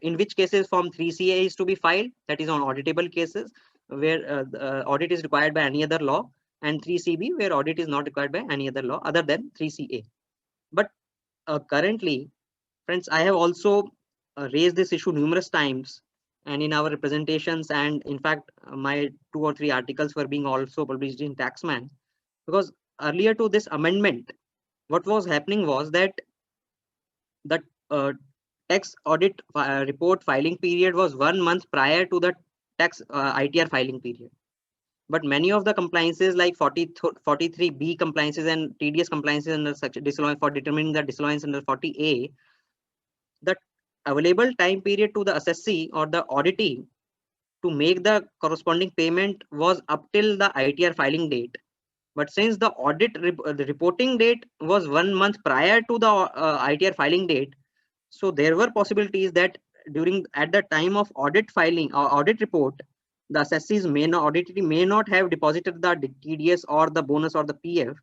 in which cases form 3CA is to be filed, that is on auditable cases where audit is required by any other law, and 3CB where audit is not required by any other law other than 3CA. But currently, friends, I have also raised this issue numerous times, and in our representations, and in fact, my 2 or 3 articles were being also published in Taxman, because earlier to this amendment, what was happening was that the tax audit report filing period was 1 month prior to the tax ITR filing period. But many of the compliances like 43B compliances and TDS compliances under such disallowance for determining the disallowance under 40A, the available time period to the assessee or the auditee to make the corresponding payment was up till the ITR filing date. But since the audit the reporting date was 1 month prior to the ITR filing date, so there were possibilities that at the time of audit filing or audit report, the assessees auditee may not have deposited the TDS or the bonus or the PF,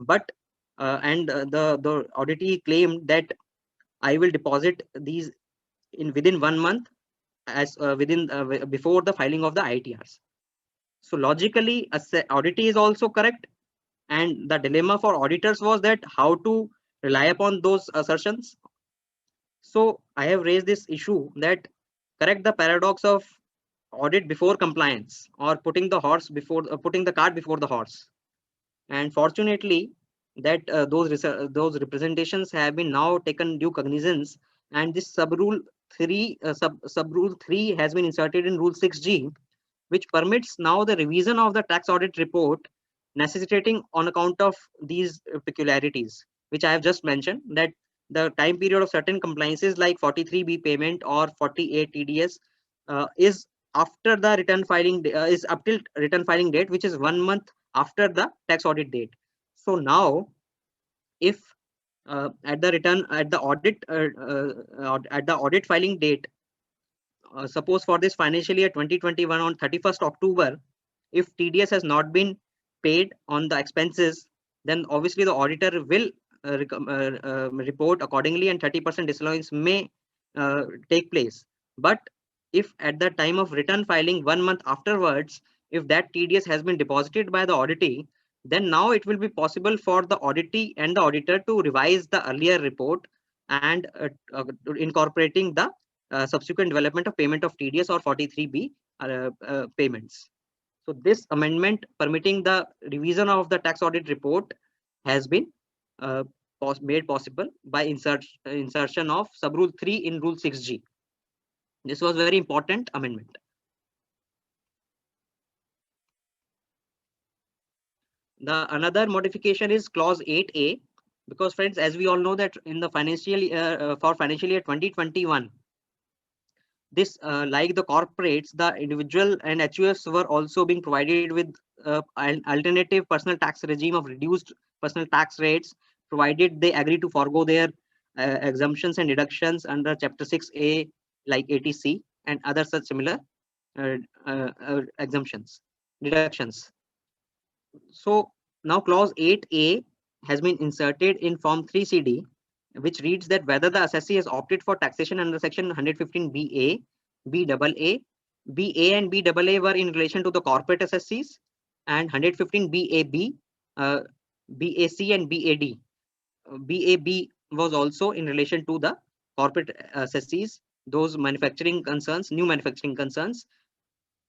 but the auditee claimed that I will deposit these within 1 month as before the filing of the ITRs. So logically, auditee is also correct. And the dilemma for auditors was that how to rely upon those assertions. So I have raised this issue that correct the paradox of audit before compliance, or putting the cart before the horse. And fortunately, that those representations have been now taken due cognizance, and this subrule 3 has been inserted in Rule 6G, which permits now the revision of the tax audit report necessitating on account of these peculiarities, which I have just mentioned, that the time period of certain compliances like 43B payment or 48 TDS is after the return filing is up till return filing date, which is 1 month after the tax audit date. So now, if at the audit filing date, suppose for this financial year 2021 on 31st October, if TDS has not been paid on the expenses, then obviously the auditor will report accordingly, and 30% disallowance may take place. But if at the time of return filing 1 month afterwards, if that TDS has been deposited by the auditee, then now it will be possible for the auditee and the auditor to revise the earlier report and incorporating the subsequent development of payment of TDS or 43B payments. So this amendment permitting the revision of the tax audit report has been made possible by insertion of subrule 3 in Rule 6G. This was very important amendment. The another modification is clause 8A, because friends, as we all know that in the financial year for financial year 2021, this, like the corporates, the individual and HUFs were also being provided with an alternative personal tax regime of reduced personal tax rates, provided they agree to forego their exemptions and deductions under Chapter 6A, like ATC and other such similar exemptions, deductions. So now clause 8A has been inserted in Form 3CD, which reads that whether the assessee has opted for taxation under section 115BA, BAA, BA and BAA were in relation to the corporate assessees, and 115BAB, BAC and BAD. BAB was also in relation to the corporate assessees, those manufacturing concerns, new manufacturing concerns,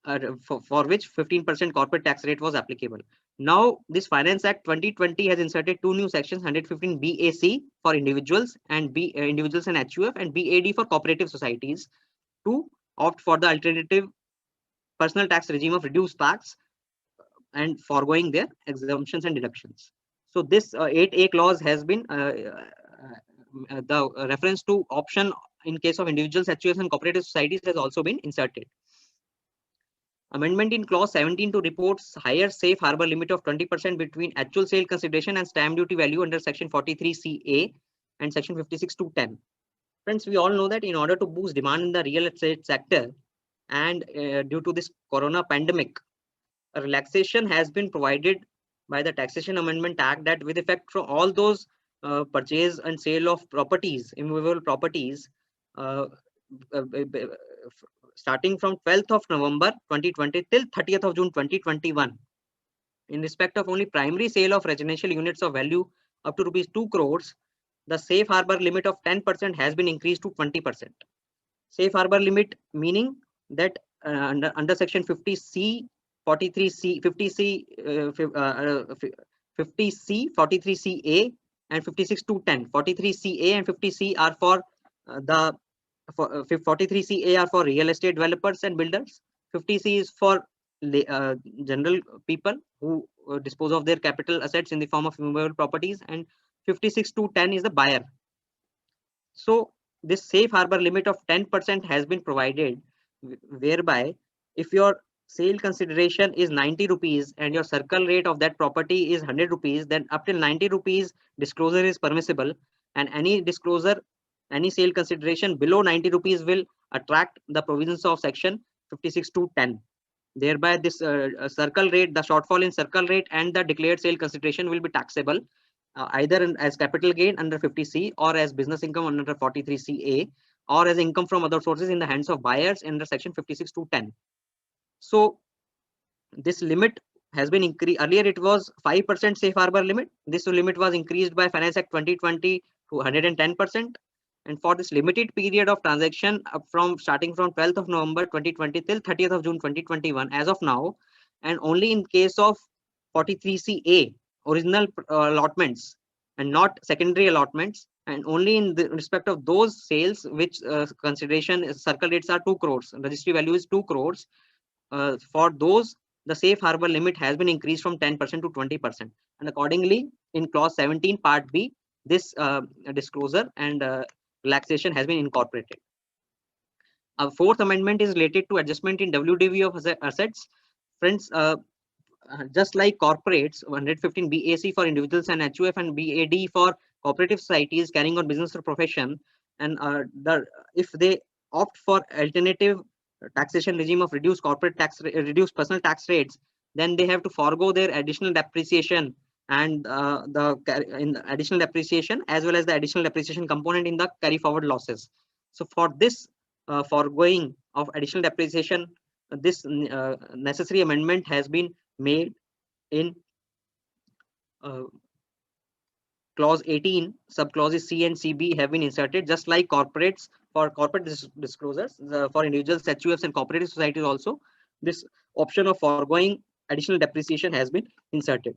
for which 15% corporate tax rate was applicable. Now, this Finance Act 2020 has inserted two new sections, 115 BAC for individuals and individuals and HUF, and BAD for cooperative societies, to opt for the alternative personal tax regime of reduced tax and foregoing their exemptions and deductions. So this 8A clause has been the reference to option in case of individuals, HUFs and cooperative societies has also been inserted. Amendment in clause 17 to reports higher safe harbor limit of 20% between actual sale consideration and stamp duty value under section 43CA and section 56(2)(10). Friends, we all know that in order to boost demand in the real estate sector and due to this corona pandemic, a relaxation has been provided by the Taxation Amendment Act that with effect from all those purchase and sale of properties, immovable properties, starting from 12th of November 2020 till 30th of June 2021, in respect of only primary sale of residential units of value up to rupees 2 crores, the safe harbor limit of 10% has been increased to 20%. Safe harbor limit meaning that under section 50C, 43C, 50C, 50C, 43CA and 56(2)(10). 43CA and 50C are for the 43CA are for real estate developers and builders. 50C is for general people who dispose of their capital assets in the form of immovable properties, and 56(2)(10) is the buyer. So this safe harbor limit of 10% has been provided, whereby if your sale consideration is 90 rupees and your circle rate of that property is 100 rupees, then up till 90 rupees disclosure is permissible, and any disclosure, any sale consideration below 90 rupees will attract the provisions of section 56(2)(10). Thereby this circle rate, the shortfall in circle rate and the declared sale consideration will be taxable either as capital gain under 50C, or as business income under 43CA, or as income from other sources in the hands of buyers under section 56(2)(10). So this limit has been increased. Earlier it was 5% safe harbor limit. This limit was increased by Finance Act 2020 to 110%. And for this limited period of transaction from starting from 12th of November 2020 till 30th of June 2021 as of now, and only in case of 43CA original allotments and not secondary allotments, and only in the respect of those sales which consideration circle rates are 2 crores, registry value is 2 crores, for those the safe harbor limit has been increased from 10% to 20%, and accordingly in clause 17 part B, this disclosure and relaxation has been incorporated. A fourth amendment is related to adjustment in WDV of assets. Friends, just like corporates, 115 BAC for individuals and HUF, and BAD for cooperative societies carrying on business or profession, and if they opt for alternative taxation regime of reduced corporate tax, reduced personal tax rates, then they have to forego their additional depreciation and the additional depreciation as well as the additional depreciation component in the carry forward losses. So for this foregoing of additional depreciation, this necessary amendment has been made in clause 18. Subclauses C and CB have been inserted, just like corporates for corporate disclosures, for individuals, HUFs and cooperative societies also. This option of foregoing additional depreciation has been inserted.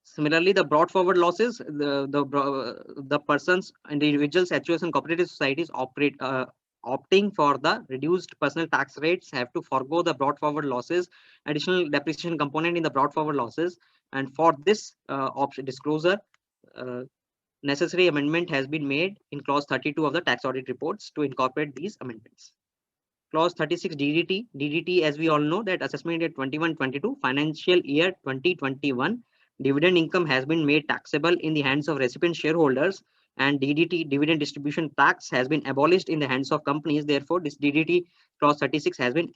Similarly, the brought forward losses, the persons, individuals, HUFs and cooperative societies opting for the reduced personal tax rates have to forego the brought forward losses, additional depreciation component in the brought forward losses, and for this option disclosure, necessary amendment has been made in clause 32 of the tax audit reports to incorporate these amendments. Clause 36 DDT. DDT, as we all know, that assessment year 21-22 financial year 2021 dividend income has been made taxable in the hands of recipient shareholders, and DDT, dividend distribution tax, has been abolished in the hands of companies. Therefore, this DDT clause 36 has been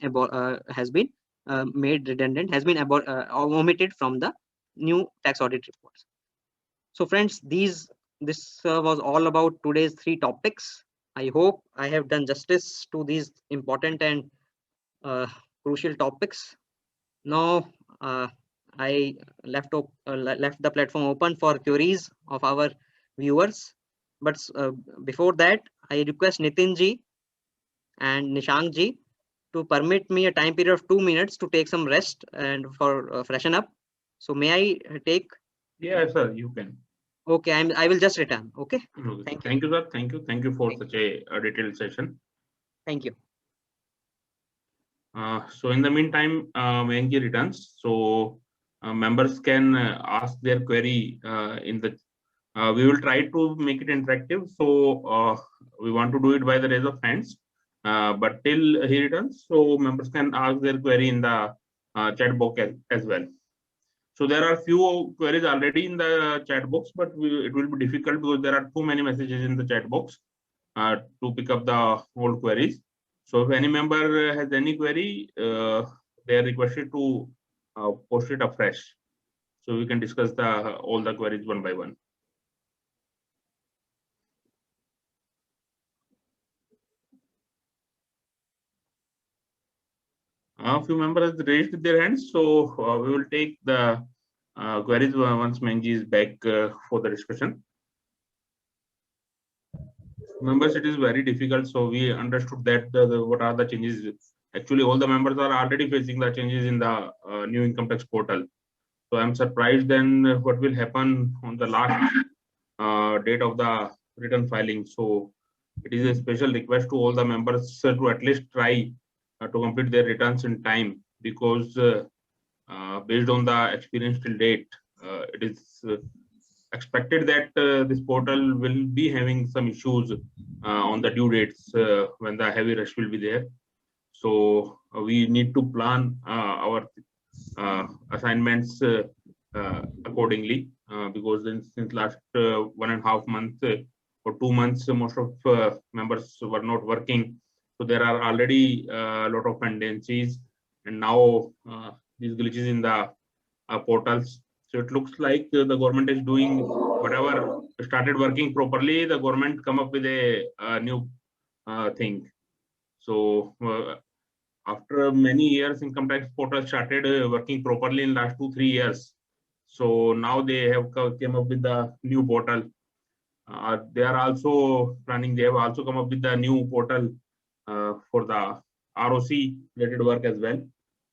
made redundant, has been omitted from the new tax audit reports. So friends, this was all about today's 3 topics. I hope I have done justice to these important and crucial topics. Now I left the platform open for queries of our viewers. But before that, I request Nitin ji and Nishank ji to permit me a time period of 2 minutes to take some rest and for freshen up. So may I take? Yeah, sir, you can. Okay, I will just return. Okay. Okay. Thank you, sir. Thank you for such a detailed session. Thank you. So in the meantime, Mayank returns. So members can ask their query in the. We will try to make it interactive. So we want to do it by the raise of hands. But till he returns, so members can ask their query in the chat box as well. So there are few queries already in the chat box, but it will be difficult because there are too many messages in the chat box to pick up the whole queries. So if any member has any query, they are requested to post it afresh. So we can discuss all the queries one by one. A few members raised their hands, so we will take the queries once Menji is back for the discussion. Members, it is very difficult, so we understood that what are the changes. Actually, all the members are already facing the changes in the new income tax portal. So I'm surprised then what will happen on the last date of the return filing. So it is a special request to all the members to at least try to complete their returns in time, because based on the experience till date, it is expected that this portal will be having some issues on the due dates when the heavy rush will be there. So we need to plan our assignments accordingly, because since last 1.5 months or 2 months, most of members were not working. So there are already a lot of pendencies, and now these glitches in the portals. So it looks like the government is doing whatever started working properly. The government come up with a new thing. So after many years, income tax portal started working properly in last 2-3 years. So now they have came up with the new portal. They are also planning. They have also come up with the new portal for the ROC related work as well,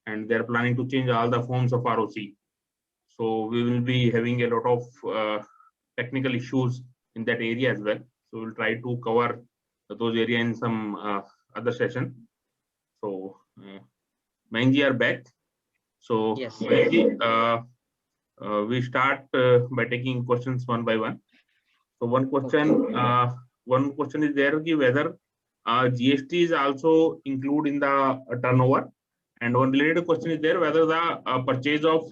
and they are planning to change all the forms of ROC. So we will be having a lot of technical issues in that area as well. So we'll try to cover those areas in some other session. So Mayank are back. So yes, Mayank, we start by taking questions one by one. So one question is there, whether GST is also included in the turnover, and one related question is there, whether the purchase of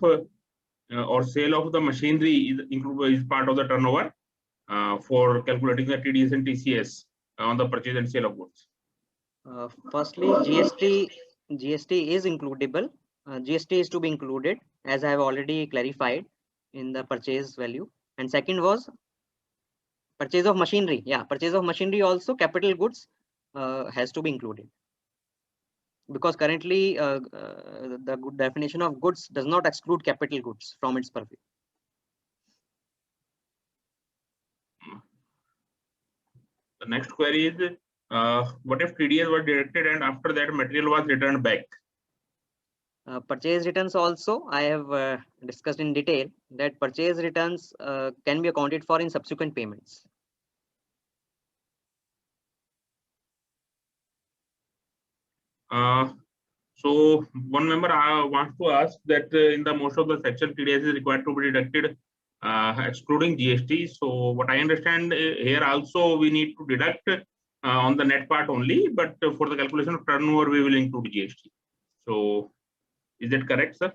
or sale of the machinery is part of the turnover for calculating the TDS and TCS on the purchase and sale of goods. Firstly, GST is includable. GST is to be included, as I have already clarified in the purchase value. And second was purchase of machinery. Yeah, purchase of machinery also, capital goods has to be included, because currently the good definition of goods does not exclude capital goods from its purview. The next query is, what if TDS was deducted and after that material was returned back? Purchase returns also, I have discussed in detail that purchase returns can be accounted for in subsequent payments. So one member wants to ask that in the most of the section, TDS is required to be deducted excluding GST. So what I understand here also we need to deduct on the net part only, but for the calculation of turnover we will include GST. So is that correct, sir?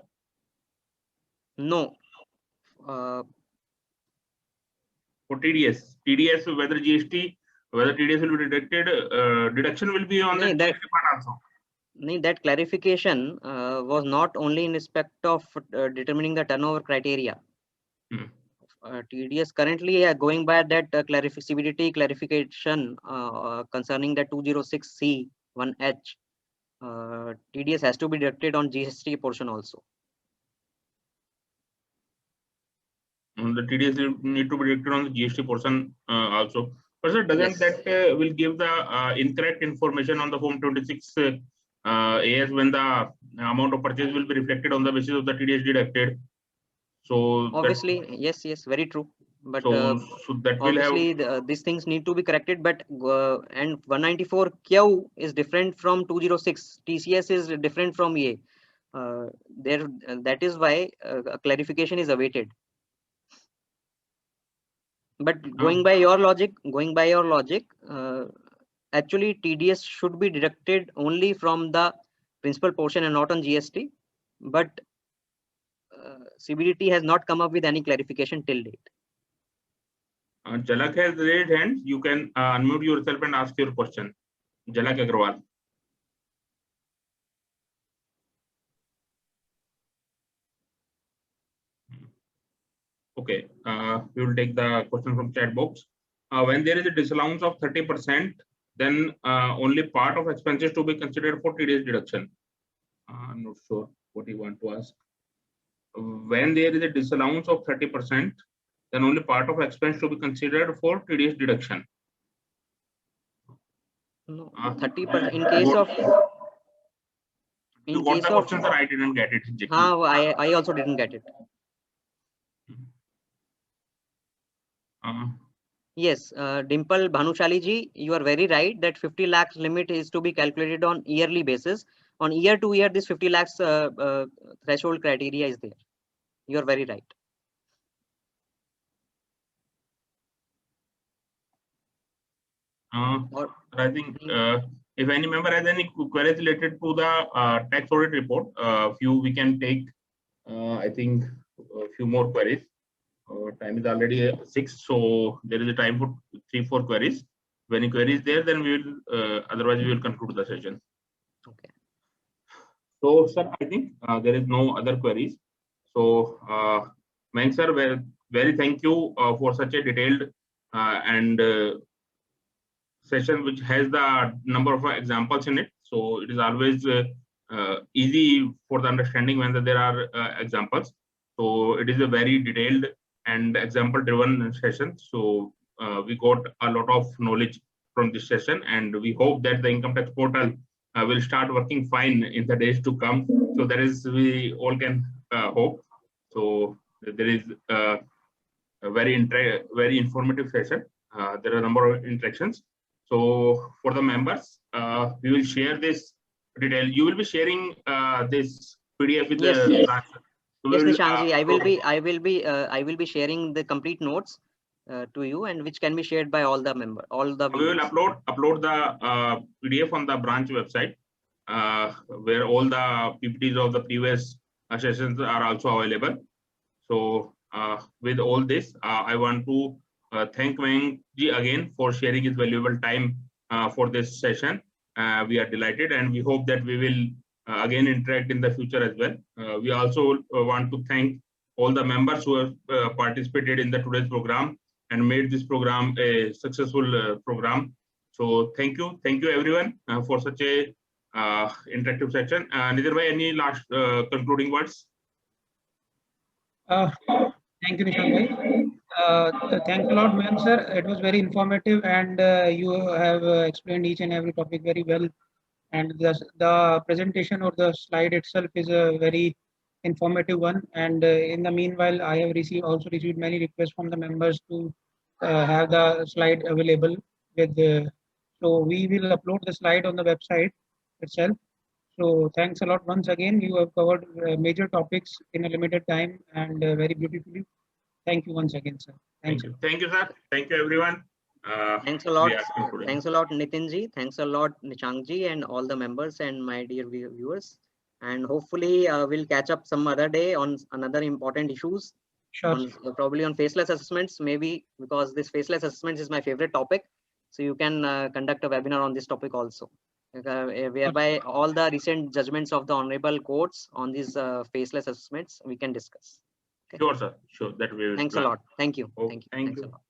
No. For TDS, whether GST, whether TDS will be deducted, deduction will be on the GST part also. That clarification was not only in respect of determining the turnover criteria. TDS currently going by that CBDT clarification concerning the 206C 1H. TDS has to be deducted on GST portion also. The TDS need to be deducted on the GST portion also. But sir, doesn't that will give the incorrect information on the Form 26 AS when the amount of purchase will be reflected on the basis of the TDS deducted? So obviously, yes, very true. But so that will obviously these things need to be corrected. But and 194Q is different from 206. TCS is different from EA. That is why a clarification is awaited. But going by your logic, actually TDS should be deducted only from the principal portion and not on GST. But CBDT has not come up with any clarification till date. Jalak has raised hand. You can unmute yourself and ask your question. Jalak Agrawal. Okay, we will take the question from chat box. When there is a disallowance of 30%, then only part of expenses to be considered for TDS deduction. I'm not sure what you want to ask. When there is a disallowance of 30%, then only part of expense to be considered for TDS deduction. No, 30% in case of. In case of question, sir, I didn't get it. I also didn't get it. Yes, Dimple Bhanushali ji, you are very right that 50 lakhs limit is to be calculated on yearly basis. On year to year, this 50 lakhs threshold criteria is there. You are very right. I think if any member has any queries related to the tax audit report, we can take, I think, a few more queries. Time is already 6, so there is a time for 3-4 queries. When any query is there, then we will, otherwise we will conclude the session. Okay. So, sir, I think there is no other queries. So, Mayank sir, very thank you for such a detailed and session which has the number of examples in it. So it is always easy for the understanding when there are examples. So it is a very detailed and example driven session. So we got a lot of knowledge from this session, and we hope that the income tax portal will start working fine in the days to come. So that is, we all can hope. So there is a very informative session. There are a number of interactions. So for the members, we will share this detail. You will be sharing this PDF with the branch. Yes, Nishangji, I will be sharing the complete notes to you, and which can be shared by all the members. We will upload the PDF on the branch website, where all the PPTs of the previous sessions are also available. So with all this, I want to thank Mayank ji again for sharing his valuable time for this session. We are delighted, and we hope that we will again interact in the future as well. We also want to thank all the members who have participated in the today's program and made this program a successful program. So thank you everyone for such a interactive session. Nitin bhai, any last concluding words? Thank you, Nishant bhai. Thanks a lot, ma'am, sir. It was very informative, and you have explained each and every topic very well. And the presentation or the slide itself is a very informative one. And in the meanwhile, I have also received many requests from the members to have the slide available with. So we will upload the slide on the website itself. So thanks a lot once again. You have covered major topics in a limited time and very beautifully. Thank you once again, sir. Thank you. Thank you, sir. Thank you, everyone. Thanks a lot. We are concluding. Thanks a lot, Nitin ji. Thanks a lot, Nishank ji, and all the members and my dear viewers. And hopefully, we'll catch up some other day on another important issues. Sure. Probably on faceless assessments, maybe, because this faceless assessments is my favorite topic. So you can conduct a webinar on this topic also, whereby all the recent judgments of the honorable courts on these faceless assessments we can discuss. Okay. Sure, sir. Sure. That we will Thanks plan. a lot. Thank you. Okay, Thank you. thank Thanks you. a lot.